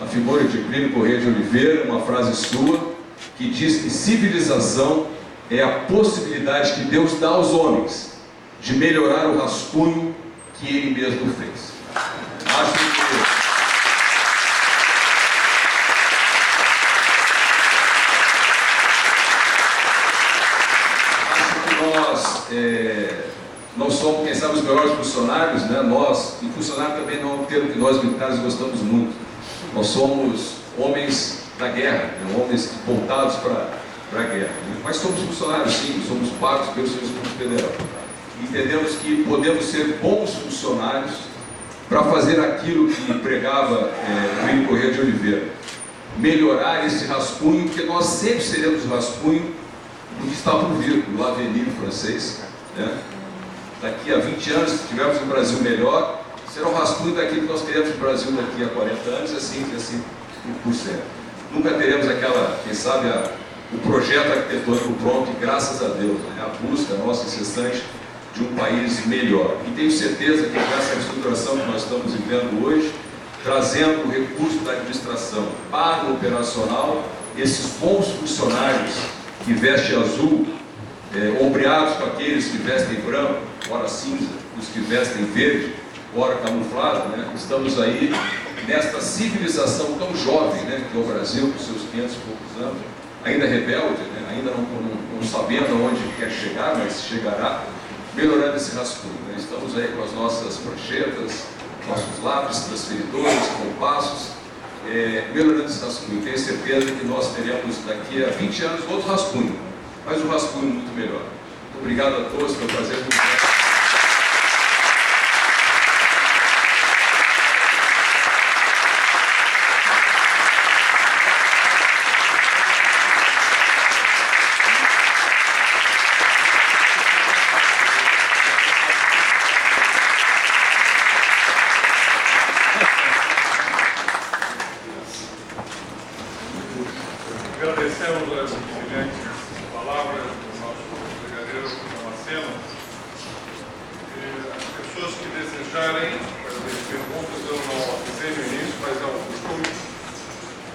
a figura de Plínio Corrêa de Oliveira, uma frase sua, que diz que civilização é a possibilidade que Deus dá aos homens de melhorar o rascunho que Ele mesmo fez. Acho que nós não somos, quem sabe, os melhores funcionários, né? Nós, e funcionário também não é um termo que nós militares gostamos muito. Nós somos homens da guerra, né? Homens voltados para a guerra. Né? Mas somos funcionários, sim, somos pagos pelo Serviço Público Federal. Entendemos que podemos ser bons funcionários para fazer aquilo que pregava Plínio Corrêa de Oliveira. Melhorar esse rascunho, porque nós sempre seremos o rascunho do que está por vir, do avenir francês, né? Daqui a 20 anos, se tivermos um Brasil melhor, será o rascunho daquilo que nós teremos no Brasil daqui a 40 anos, assim por cento. Nunca teremos aquela, quem sabe, o projeto arquitetônico pronto, e graças a Deus, né, a busca nossa incessante de um país melhor. E tenho certeza que com essa reestruturação que nós estamos vivendo hoje, trazendo o recurso da administração para o operacional, esses bons funcionários que vestem azul, ombreados com aqueles que vestem branco, ora cinza, os que vestem verde, ora camuflado, né? Estamos aí nesta civilização tão jovem, né, que é o Brasil, com seus 500 e poucos anos, ainda rebelde, né? Ainda não sabendo onde quer chegar, mas chegará, melhorando esse rascunho. Né? Estamos aí com as nossas pranchetas, nossos lápis, transferidores, compassos, melhorando esse rascunho. Tenho certeza que nós teremos daqui a 20 anos outro rascunho, mas um rascunho muito melhor. Muito obrigado a todos, foi um prazer muito grande. Agradecemos as brilhantes palavras do nosso brigadeiro Damasceno. As pessoas que desejarem fazer perguntas, eu não avisei no início, mas é um costume,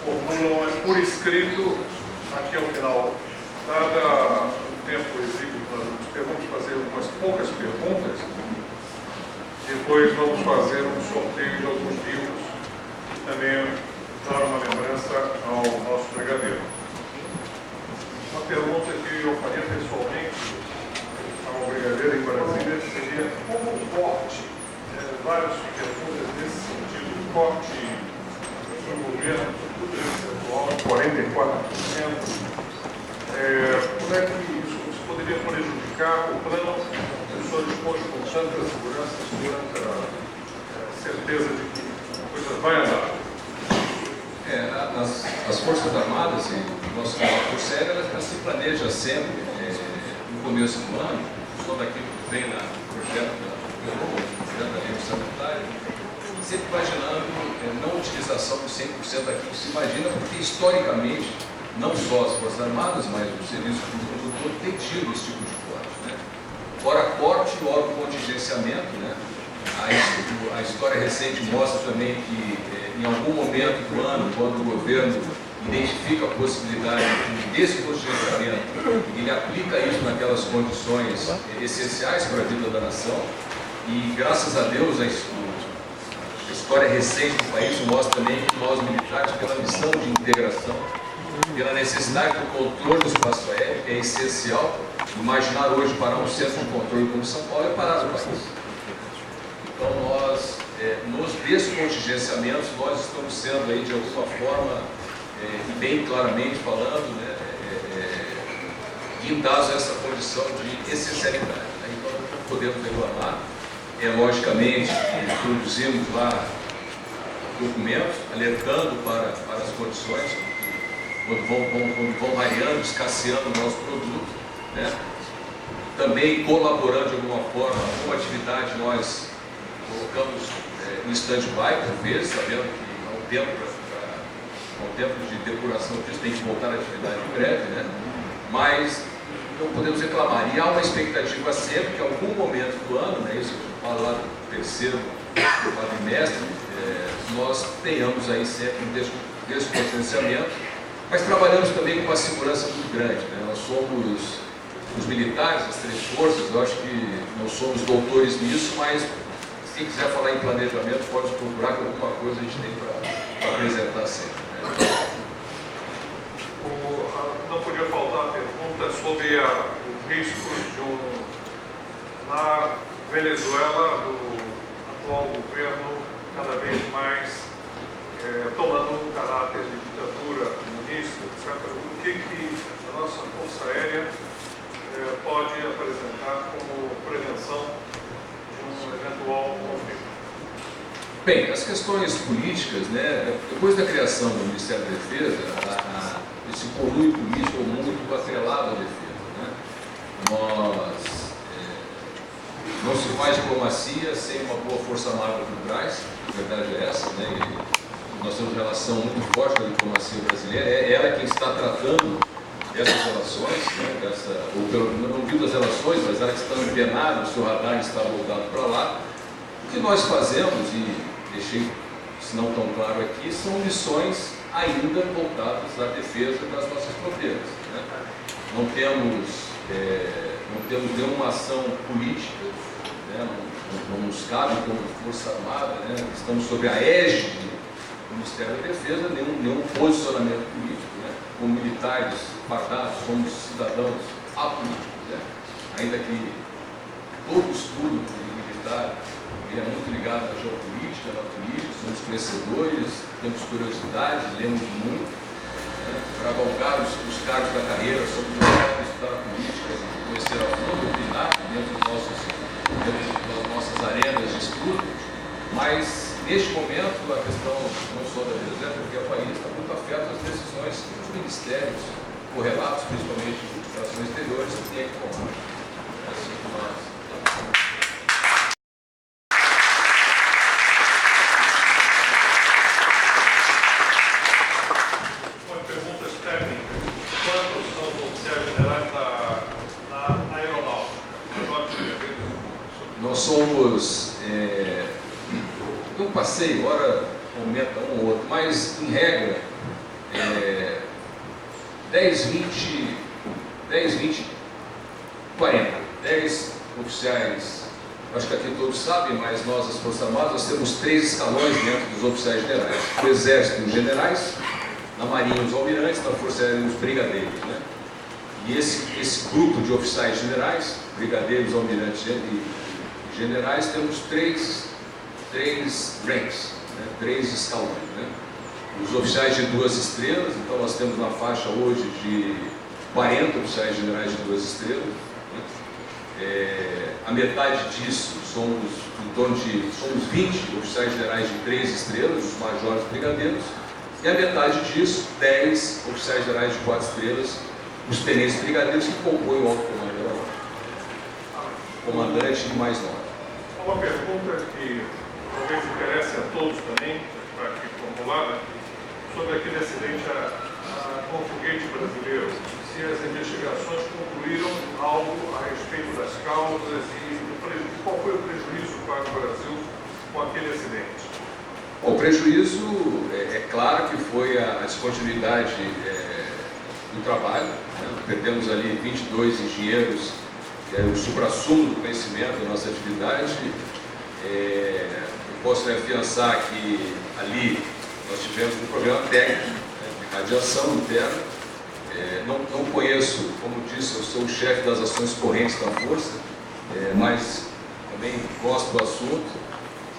formulam por escrito aqui ao final. Dada o tempo exíguo, nós vamos fazer umas poucas perguntas, depois vamos fazer um sorteio de alguns livros, também dar uma lembrança ao nosso brigadeiro. Uma pergunta que eu faria pessoalmente ao brigadeiro em Brasília seria como o corte, várias perguntas nesse sentido, o corte do governo, do percentual, 44%, como é que isso poderia prejudicar o plano que o senhor expôs com tanta segurança, a certeza de que a coisa vai andar? As Forças Armadas e o nosso Força Aérea, ela se planeja sempre, no começo do ano, só daquilo que vem no projeto da lei orçamentária, sempre imaginando não utilização de 100% daquilo que se imagina, porque historicamente, não só as Forças Armadas, mas o Serviço Público todo tem tido esse tipo de corte. Né? Ora corte, ora o contingenciamento. Né? A história recente mostra também que em algum momento do ano, quando o governo identifica a possibilidade desse contingenciamento, ele aplica isso naquelas condições essenciais para a vida da nação, e graças a Deus a história recente do país mostra também que nós militares, pela missão de integração, pela necessidade do controle do espaço aéreo, é essencial. Imaginar hoje parar um centro de controle como São Paulo é parar o país. Então nós, nos descontingenciamentos, nós estamos sendo aí de alguma forma, bem claramente falando, né, guindados a essa condição de essencialidade. Então não podemos reclamar. Logicamente, produzimos lá documentos alertando para as condições, quando vão variando, escasseando o nosso produto, né? Também colaborando de alguma forma com a atividade, nós colocamos em stand-by, por vezes, sabendo que ao tempo de depuração disso tem que voltar à atividade em breve, né? Mas não podemos reclamar. E há uma expectativa sempre que em algum momento do ano, né, isso eu falo lá do terceiro quadrimestre, nós tenhamos aí sempre um descongenciamento, mas trabalhamos também com uma segurança muito grande. Né? Nós somos os militares, as três forças, eu acho que não somos doutores nisso, mas se quiser falar em planejamento, pode procurar que alguma coisa a gente tem para apresentar sempre. Né? Não podia faltar a pergunta sobre os riscos na Venezuela, do atual governo cada vez mais tomando um caráter de ditadura comunista, etc. O que a nossa Força Aérea pode apresentar como prevenção de um eventual conflito? Bem, as questões políticas, né, depois da criação do Ministério da Defesa, esse conluio político é muito atrelado à defesa. Né? Não se faz diplomacia sem uma boa força armada por trás, a verdade é essa, né? E nós temos uma relação muito forte com a diplomacia brasileira, é ela quem está tratando essas relações, né? Ou pelo menos não digo das relações, mas ela que está antenada, o seu radar está voltado para lá. O que nós fazemos, e deixei, se não tão claro aqui, são missões ainda voltadas à defesa das nossas fronteiras. Né? Não temos nenhuma ação política, né? Não nos cabe como Força Armada, né? Estamos sob a égide do Ministério da Defesa, nenhum posicionamento político. Né? como militares fardados, somos cidadãos apolíticos, né? Ainda que todo estudo militar ele é muito ligado à geopolítica, à política, somos conhecedores, temos curiosidade, lemos muito. Para galgar os cargos da carreira, somos obrigados a estudar a política, conhecer a fundo, opinar dentro das nossas arenas de estudo, mas neste momento a questão não só da Venezuela, porque o país está muito afeto às decisões que os ministérios correlatos, principalmente de relações exteriores, têm que tomar. Assim que nós. Nós somos, um passeio, hora aumenta um ou outro, mas em regra, 10, 20, 40. 10 oficiais, acho que aqui todos sabem, mas nós, as Forças Armadas, nós temos 3 escalões dentro dos oficiais generais. No Exército, os generais, na Marinha, os almirantes, na Força Aérea, os brigadeiros, né? E esse grupo de oficiais generais, brigadeiros, almirantes e generais, temos 3 ranks, né? 3 escalões, né? Os oficiais de 2 estrelas, então nós temos na faixa hoje de 40 oficiais generais de 2 estrelas, né? A metade disso somos 20 oficiais generais de 3 estrelas, os majores brigadeiros, e a metade disso, 10 oficiais generais de 4 estrelas, os tenentes brigadeiros que compõem o alto comando aeronáutico. Comandante e mais 9. Uma pergunta que talvez interesse a todos também, para aqui formulada, sobre aquele acidente com o foguete brasileiro. Se as investigações concluíram algo a respeito das causas e qual foi o prejuízo para o Brasil com aquele acidente? O prejuízo, é claro que foi a descontinuidade do trabalho, né? Perdemos ali 22 engenheiros, que é o suprassumo do conhecimento da nossa atividade. Eu posso afiançar que ali nós tivemos um problema técnico, né, de radiação interna. Não conheço, como disse, eu sou o chefe das ações correntes da Força, mas também gosto do assunto,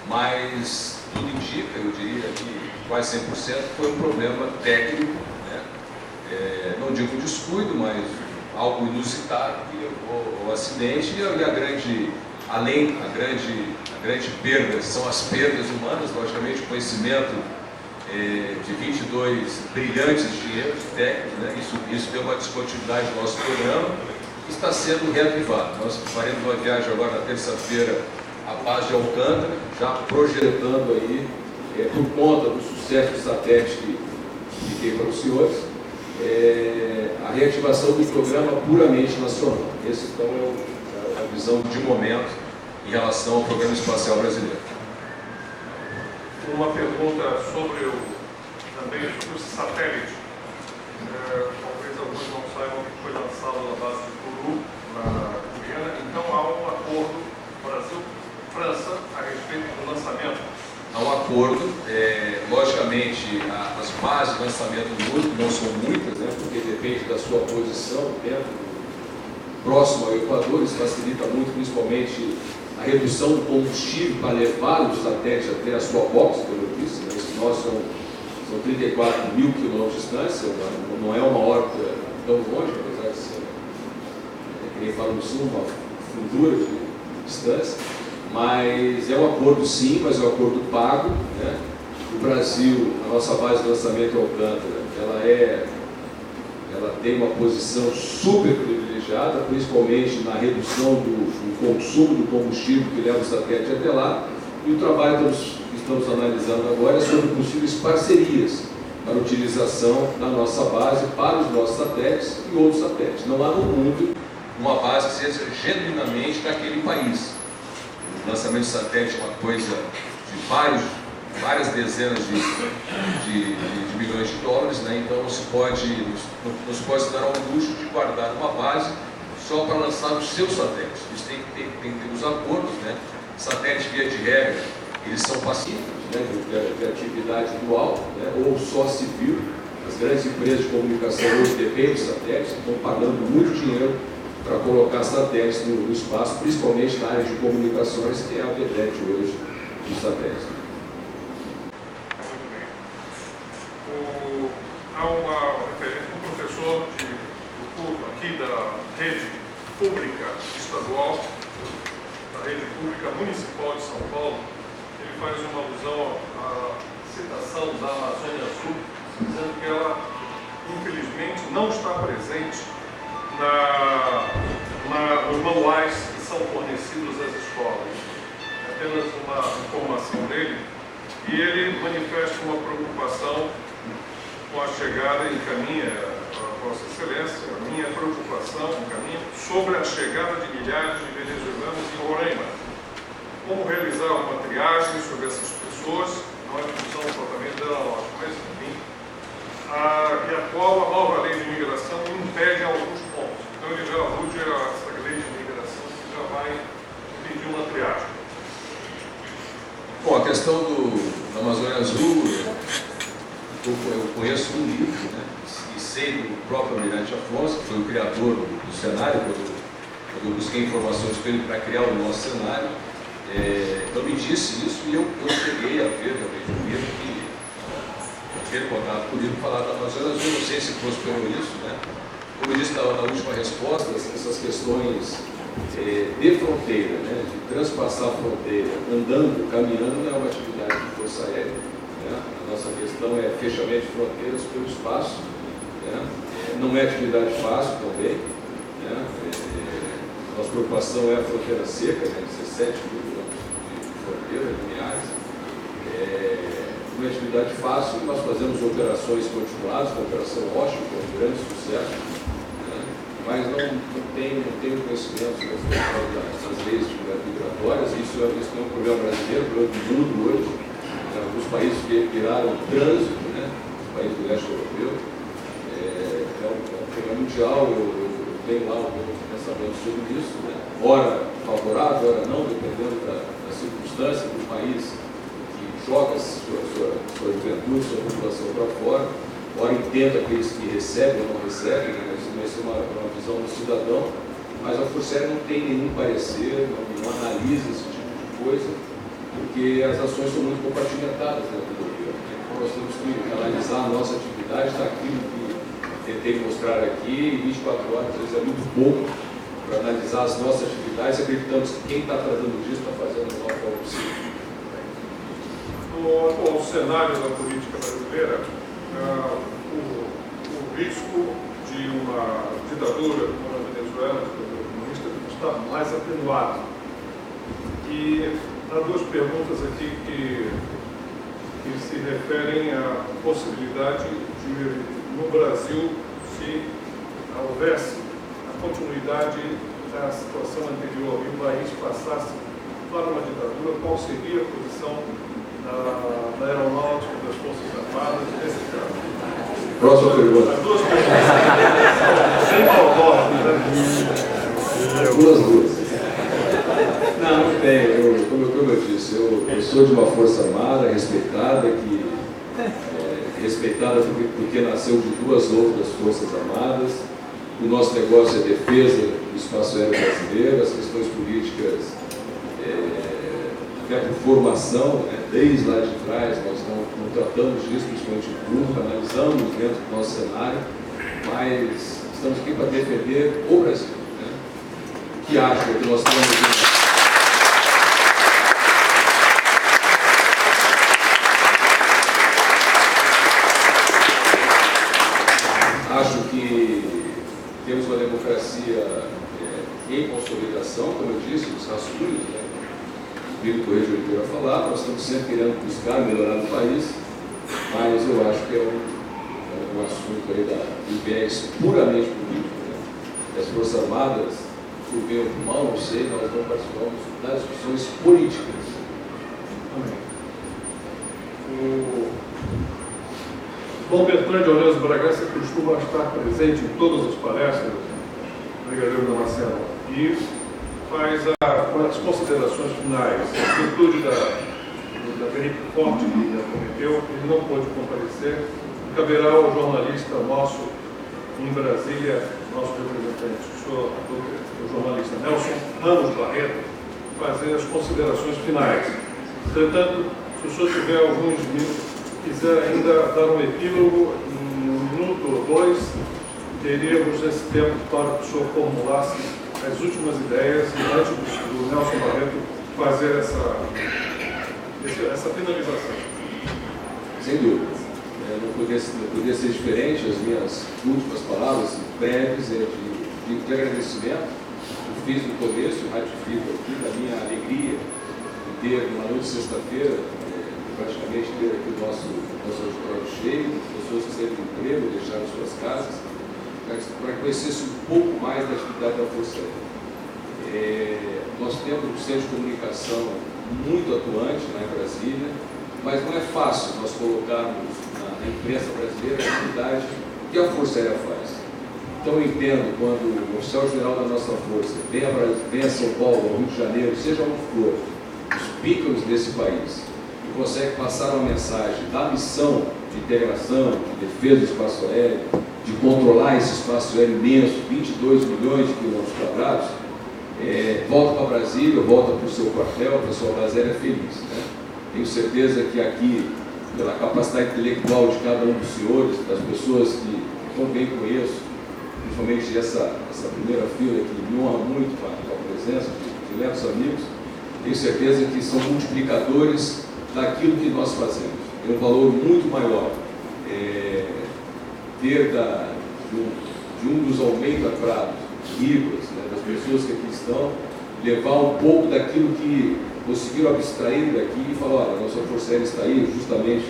mas tudo indica, eu diria que quase 100% foi um problema técnico, né? Não digo descuido, mas algo inusitado que levou ao acidente e a grande perda são as perdas humanas, logicamente o conhecimento de 22 brilhantes engenheiros técnicos, né? Isso deu uma descontinuidade do nosso programa e está sendo reavivado. Nós faremos uma viagem agora na terça-feira à base de Alcântara, já projetando aí, por conta do sucesso do satélite que fiquei para os senhores, a reativação do programa puramente nacional. Essa então é a visão de momento em relação ao programa espacial brasileiro. Uma pergunta também sobre o satélite. Talvez alguns não saibam que foi lançado na base de Kourou, na Guiana. Então há um acordo Brasil-França a respeito do lançamento. Há um acordo, logicamente as bases de lançamento do mundo não são muitas, né, porque depende da sua posição próximo ao Equador. Isso facilita muito, principalmente a redução do combustível para levar os satélites até a sua box, como eu disse, né? Nós são 34 mil quilômetros de distância, não é uma órbita tão longe, apesar de ser, que nem fala no sul, uma fundura de distância, mas é um acordo sim, mas é um acordo pago, né? O Brasil, a nossa base de lançamento Alcântara, ela tem uma posição super privilegiada, principalmente na redução do consumo do combustível que leva o satélite até lá, e o trabalho que estamos analisando agora é sobre possíveis parcerias para a utilização da nossa base para os nossos satélites e outros satélites. Não há no mundo uma base que seja genuinamente daquele país. O lançamento de satélite é uma coisa de várias dezenas de milhões de dólares, né? Então não se pode se dar ao luxo de guardar uma base só para lançar os seus satélites. Isso tem que ter os acordos, né? Satélites, via de regra, eles são pacíficos, né? De atividade dual, né? Ou só civil, As grandes empresas de comunicação hoje dependem de satélites, estão pagando muito dinheiro para colocar satélites no espaço, principalmente na área de comunicações, que é a vedete hoje dos satélites. Há uma referência, um professor do curso aqui da rede pública estadual, da rede pública municipal de São Paulo, ele faz uma alusão à citação da Amazônia Azul, dizendo que ela, infelizmente, não está presente nos manuais que são fornecidos às escolas. É apenas uma informação dele, e ele manifesta uma preocupação com a chegada, encaminha a Vossa Excelência, a minha preocupação encaminha sobre a chegada de milhares de venezuelanos em Roraima. Como realizar uma triagem sobre essas pessoas, não é função do tratamento dela, lógico, mas enfim, e a qual a nova lei de imigração impede alguns pontos. Então ele já alude a essa lei de imigração que já vai pedir uma triagem. Bom, a questão da Amazônia Azul, eu conheço um livro, né, e sei do próprio Almirante Afonso, que foi o criador do cenário, quando eu busquei informações com ele para criar o nosso cenário. Então me disse isso e eu cheguei a ver realmente um livro que ter contato comigo falar da Amazônia Azul. Não sei se prosperou isso, né? Como eu disse na última resposta, essas questões de fronteira, né, de transpassar a fronteira, andando, caminhando, não é uma atividade de força aérea. Né? A nossa questão é fechamento de fronteiras pelo espaço. Né? Não é atividade fácil também. Né? Nossa preocupação é a fronteira seca, né? 17 mil quilômetros de fronteira lineares. Não é atividade fácil, nós fazemos operações continuadas, a Operação Washington, que é um grande sucesso, né? Mas não tenho conhecimento das leis migratórias. Isso não é um problema brasileiro, é um problema do mundo hoje. Alguns países viraram trânsito, né? Os países do leste europeu. É um problema mundial, eu tenho lá alguns pensamentos sobre isso, né? Ora favorável, ora não, dependendo da circunstância do país que joga sua juventude, sua população para fora. Ora entenda aqueles que recebem ou não recebem, né? Isso é uma visão do cidadão, mas a Força Aérea não tem nenhum parecer, não analisa esse tipo de coisa, porque as ações são muito compartimentadas dentro do governo. Então nós temos que analisar a nossa atividade, daquilo que tentei mostrar aqui, 24 horas, às vezes é muito pouco para analisar as nossas atividades, acreditamos que quem está tratando disso está fazendo da melhor forma possível. No atual cenário da política brasileira, o risco de uma ditadura como a Venezuela, ditadura comunista, está mais atenuado. E há duas perguntas aqui que se referem à possibilidade de, no Brasil, se houvesse a continuidade da situação anterior e o país passasse para uma ditadura, qual seria a posição da aeronáutica, das Forças Armadas, nesse caso? Próxima pergunta. As duas perguntas. Sem favor, Duas. Não tem. Como eu disse, eu sou de uma Força Armada respeitada, respeitada porque nasceu de duas outras Forças Armadas. O nosso negócio é defesa do espaço aéreo brasileiro, as questões políticas, até por formação, né? Desde lá de trás, nós não tratamos disso, principalmente em público, analisamos dentro do nosso cenário, mas estamos aqui para defender o Brasil. Né? O que acha que nós temos... Acho que temos uma democracia em consolidação, como eu disse, os rascunhos, né? O Vito Correia de Oliveira falar, nós estamos sempre querendo buscar melhorar no país, mas eu acho que é um assunto aí do viés puramente político. Né? As Forças Armadas, por bem ou por mal, não sei, nós não participamos das discussões políticas. Dom Bertrand de Orleans Bragança costuma estar presente em todas as palestras, Brigadeiro Damasceno, e faz as considerações finais. Em virtude da gripe forte que acometeu, ele não pôde comparecer, caberá ao jornalista nosso em Brasília, nosso representante, o jornalista Nelson Ramos Barreto, fazer as considerações finais. Entretanto, se o senhor tiver alguns minutos, quiser ainda dar um epílogo, em 1 minuto ou 2, teríamos esse tempo para que o senhor formulasse as últimas ideias e antes do Nelson Barreto fazer essa finalização. Sem dúvida. Não poderia ser diferente. As minhas últimas palavras breves de agradecimento. Eu fiz no começo, ratifico aqui da minha alegria de ter, uma noite de sexta-feira, praticamente ter aqui o nosso auditório cheio, pessoas que saíram do emprego, deixaram suas casas, para que conhecesse um pouco mais da atividade da Força Aérea. Nós temos um centro de comunicação muito atuante lá em Brasília, mas não é fácil nós colocarmos na imprensa brasileira a atividade que a Força Aérea faz. Então eu entendo quando o oficial-geral da nossa Força vem a São Paulo, ao Rio de Janeiro, seja onde for, os pícaros desse país, e consegue passar uma mensagem da missão de integração, de defesa do espaço aéreo, de controlar esse espaço aéreo imenso, 22 milhões de quilômetros quadrados, volta para Brasília, volta para o seu quartel, para a sua base aérea feliz, né? Tenho certeza que aqui, pela capacidade intelectual de cada um dos senhores, das pessoas que tão bem conheço, principalmente essa primeira fila que me honra muito com a presença de leves amigos, tenho certeza que são multiplicadores daquilo que nós fazemos. Tem um valor muito maior ter de um dos almeida-prados, ricos, né, das pessoas que aqui estão, levar um pouco daquilo que conseguiram abstrair daqui e falar: olha, a nossa Força Aérea está aí justamente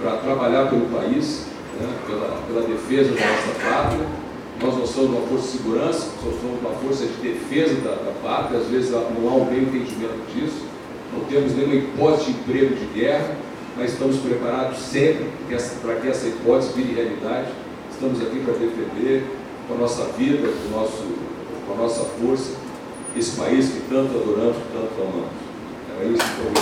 para trabalhar pelo país, né, pela defesa da nossa pátria. Nós não somos uma força de segurança, nós somos uma força de defesa da pátria. Às vezes não há um bem entendimento disso, não temos nenhuma hipótese de emprego de guerra, mas estamos preparados sempre para que essa hipótese vire realidade. Estamos aqui para defender com a nossa vida, com a nossa força, esse país que tanto adoramos, que tanto amamos. Era isso que eu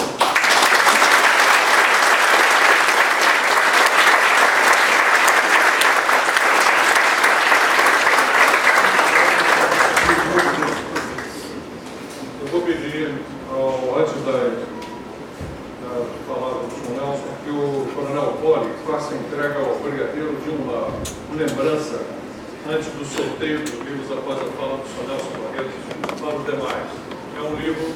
vou pedir, antes da palavra do Sr. Nelson, que o Coronel Poli faça entrega ao brigadeiro de uma lembrança antes do sorteio dos livros após a fala do Sr. Nelson Barreto para os demais. É um livro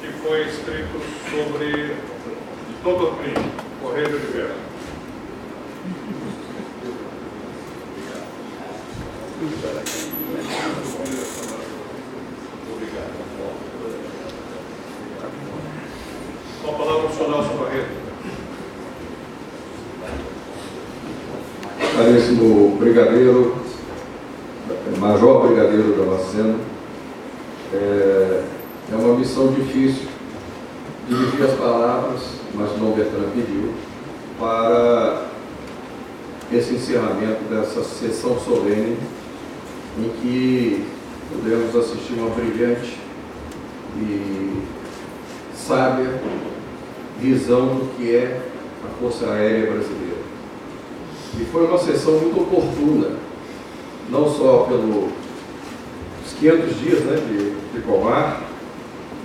que foi escrito sobre Dr. Plínio Correia de Oliveira. Com a palavra do Sr. Nelson Barreto. Caríssimo brigadeiro, major brigadeiro Damasceno, é uma missão difícil dividir as palavras, mas não Bertrand pediu, para esse encerramento dessa sessão solene em que podemos assistir uma brilhante e sábia visão do que é a Força Aérea Brasileira. E foi uma sessão muito oportuna, não só pelos 500 dias, né, de combate,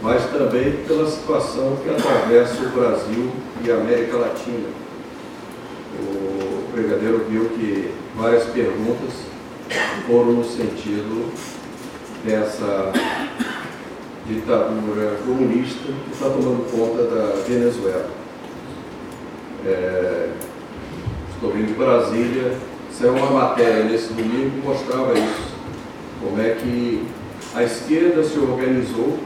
mas também pela situação que atravessa o Brasil e a América Latina. O brigadeiro viu que várias perguntas foram no sentido dessa ditadura comunista que está tomando conta da Venezuela. Estou vindo de Brasília, saiu uma matéria nesse domingo que mostrava isso, como é que a esquerda se organizou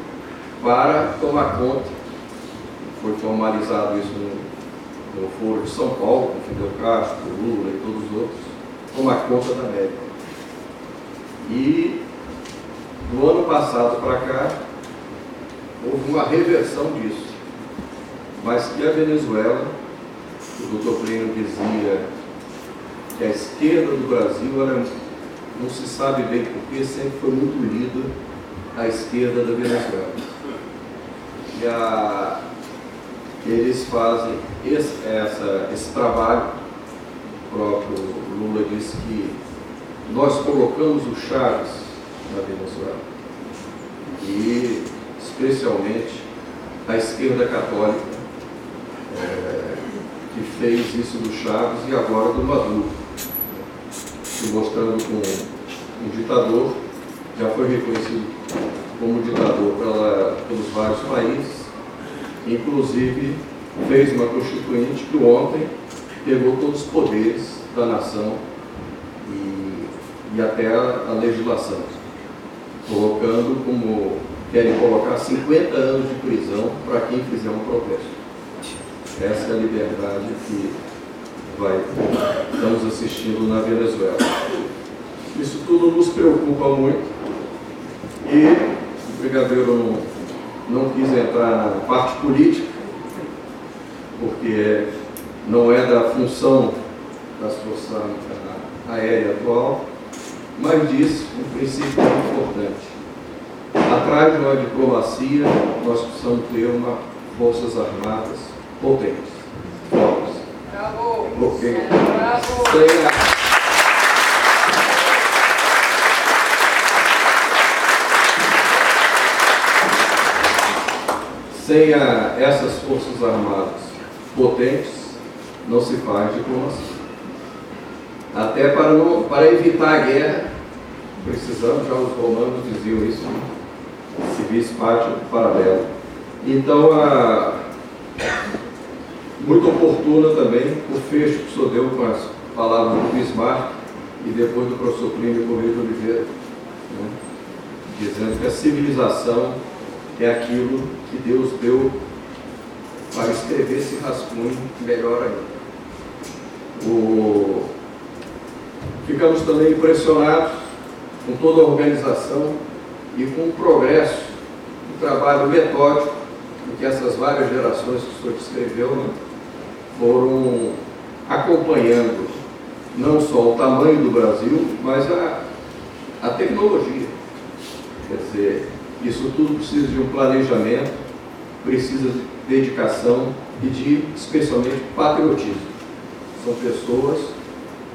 para tomar conta. Foi formalizado isso no Foro de São Paulo, com Fidel Castro, Lula e todos os outros, tomar conta da América. E do ano passado para cá, houve uma reversão disso, mas que a Venezuela, o Dr. Plínio dizia que a esquerda do Brasil, ela não se sabe bem porque, sempre foi muito unida à esquerda da Venezuela. E eles fazem esse trabalho próprio Lula disse que nós colocamos o Chaves na Venezuela. E, especialmente, a esquerda católica, que fez isso do Chaves e agora do Maduro, se mostrando como um ditador, já foi reconhecido como ditador pelos vários países, inclusive fez uma constituinte que ontem pegou todos os poderes da nação e até a legislação, colocando como querem colocar 50 anos de prisão para quem fizer um protesto. Essa é a liberdade que estamos assistindo na Venezuela. Isso tudo nos preocupa muito e o brigadeiro não quis entrar na parte política, porque não é da função das forças aéreas atual, mas disse um princípio muito importante. Atrás de uma diplomacia, nós precisamos ter uma forças armadas potentes, fortes. Porque sem essas forças armadas potentes, não se faz diplomacia. Até para evitar a guerra, precisamos, já os romanos diziam isso, né? Civis pacem para bello. Então, muito oportuna também o fecho que o senhor deu com as palavras do Bismarck e depois do professor Plínio Correia de Oliveira, né? Dizendo que a civilização é aquilo que Deus deu para escrever esse rascunho melhor ainda. Ficamos também impressionados com toda a organização e com o progresso do trabalho metódico em que essas várias gerações que o senhor descreveu, né, foram acompanhando não só o tamanho do Brasil, mas a tecnologia. Quer dizer, isso tudo precisa de um planejamento, precisa de dedicação e de, especialmente, patriotismo. São pessoas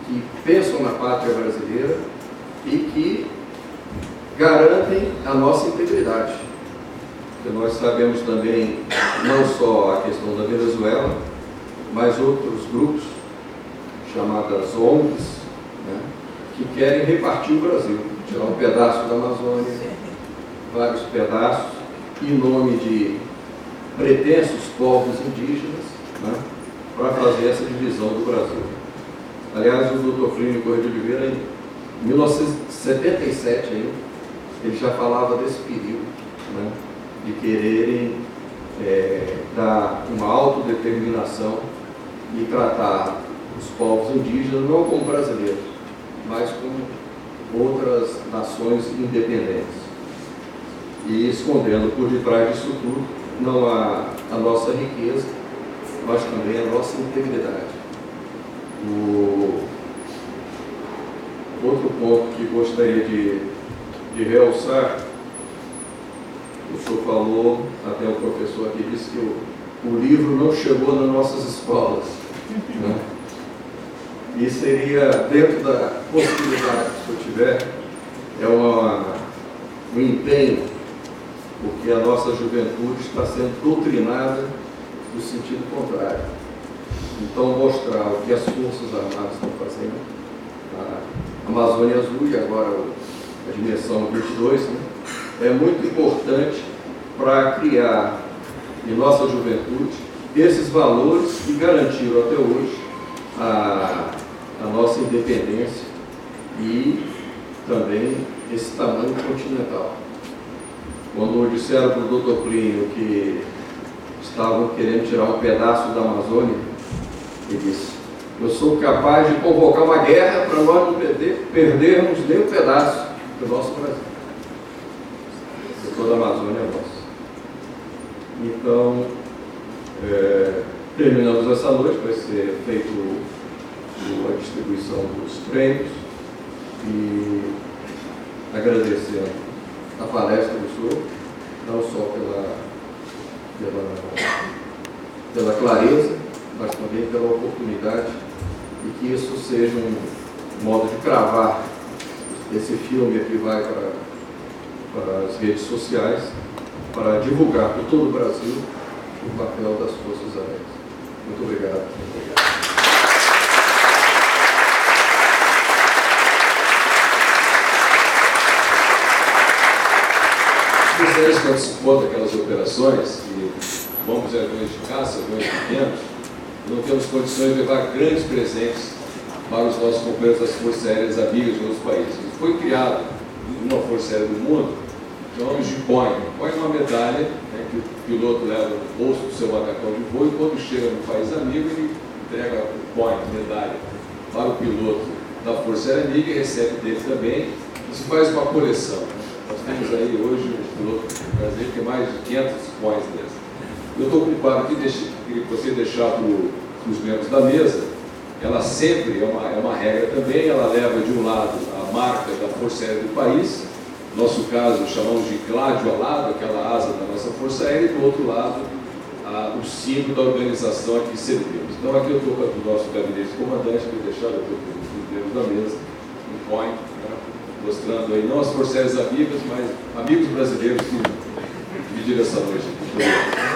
que pensam na pátria brasileira e que garantem a nossa integridade. Porque nós sabemos também, não só a questão da Venezuela, mas outros grupos, chamadas ONGs, né, que querem repartir o Brasil, tirar um pedaço da Amazônia, vários pedaços, em nome de pretensos povos indígenas, né, para fazer essa divisão do Brasil. Aliás, o Dr. Plínio Correia de Oliveira, em 1977, ele já falava desse perigo, né, de quererem dar uma autodeterminação e tratar os povos indígenas não como brasileiros, mas como outras nações independentes. E escondendo por detrás disso tudo, não a nossa riqueza, mas também a nossa integridade. Outro ponto que gostaria de realçar, o senhor falou, até o professor aqui disse que o livro não chegou nas nossas escolas, né? E seria, dentro da possibilidade que o senhor tiver, um empenho, porque a nossa juventude está sendo doutrinada no sentido contrário. Então, mostrar o que as Forças Armadas estão fazendo, a Amazônia Azul e agora a dimensão 22, né, é muito importante para criar em nossa juventude esses valores que garantiram até hoje a nossa independência e também esse tamanho continental. Quando disseram para o Dr. Plínio que estavam querendo tirar um pedaço da Amazônia, ele disse: eu sou capaz de convocar uma guerra para nós não perdermos nem um pedaço do nosso Brasil. Toda a Amazônia é nossa. Então, terminamos essa noite, vai ser feito a distribuição dos prêmios e agradecendo a palestra do senhor, não só pela clareza, mas também pela oportunidade e que isso seja um modo de cravar esse filme aqui vai para as redes sociais, para divulgar por todo o Brasil o papel das Forças Aéreas. Muito obrigado. Muito obrigado. Os Forças participou daquelas operações, e vamos em aviões de caça, aviões pequenos, não temos condições de levar grandes presentes para os nossos companheiros das Forças Aéreas amigas de outros países. Foi criado uma Força Aérea do Mundo, chamamos de Boeing. Boeing é uma medalha, né, que o piloto leva no bolso do seu macacão de voo, e quando chega no país amigo, ele entrega o Boeing, medalha, para o piloto da Força Aérea amiga e recebe dele também. Isso faz uma coleção. Nós temos aí hoje um piloto brasileiro que tem mais de 500 Boeings desses. Eu estou ocupado aqui, queria que você deixar para os membros da mesa. Ela sempre é uma regra também, ela leva de um lado a marca da Força Aérea do país, no nosso caso chamamos de gládio alado, aquela asa da nossa Força Aérea, e do outro lado o símbolo da organização a que servimos. Então aqui eu estou com o nosso gabinete comandante, que deixar eu estou com os membros da mesa, um point, né, mostrando aí não as Forças Aéreas amigas, mas amigos brasileiros que dividiram essa noite aqui.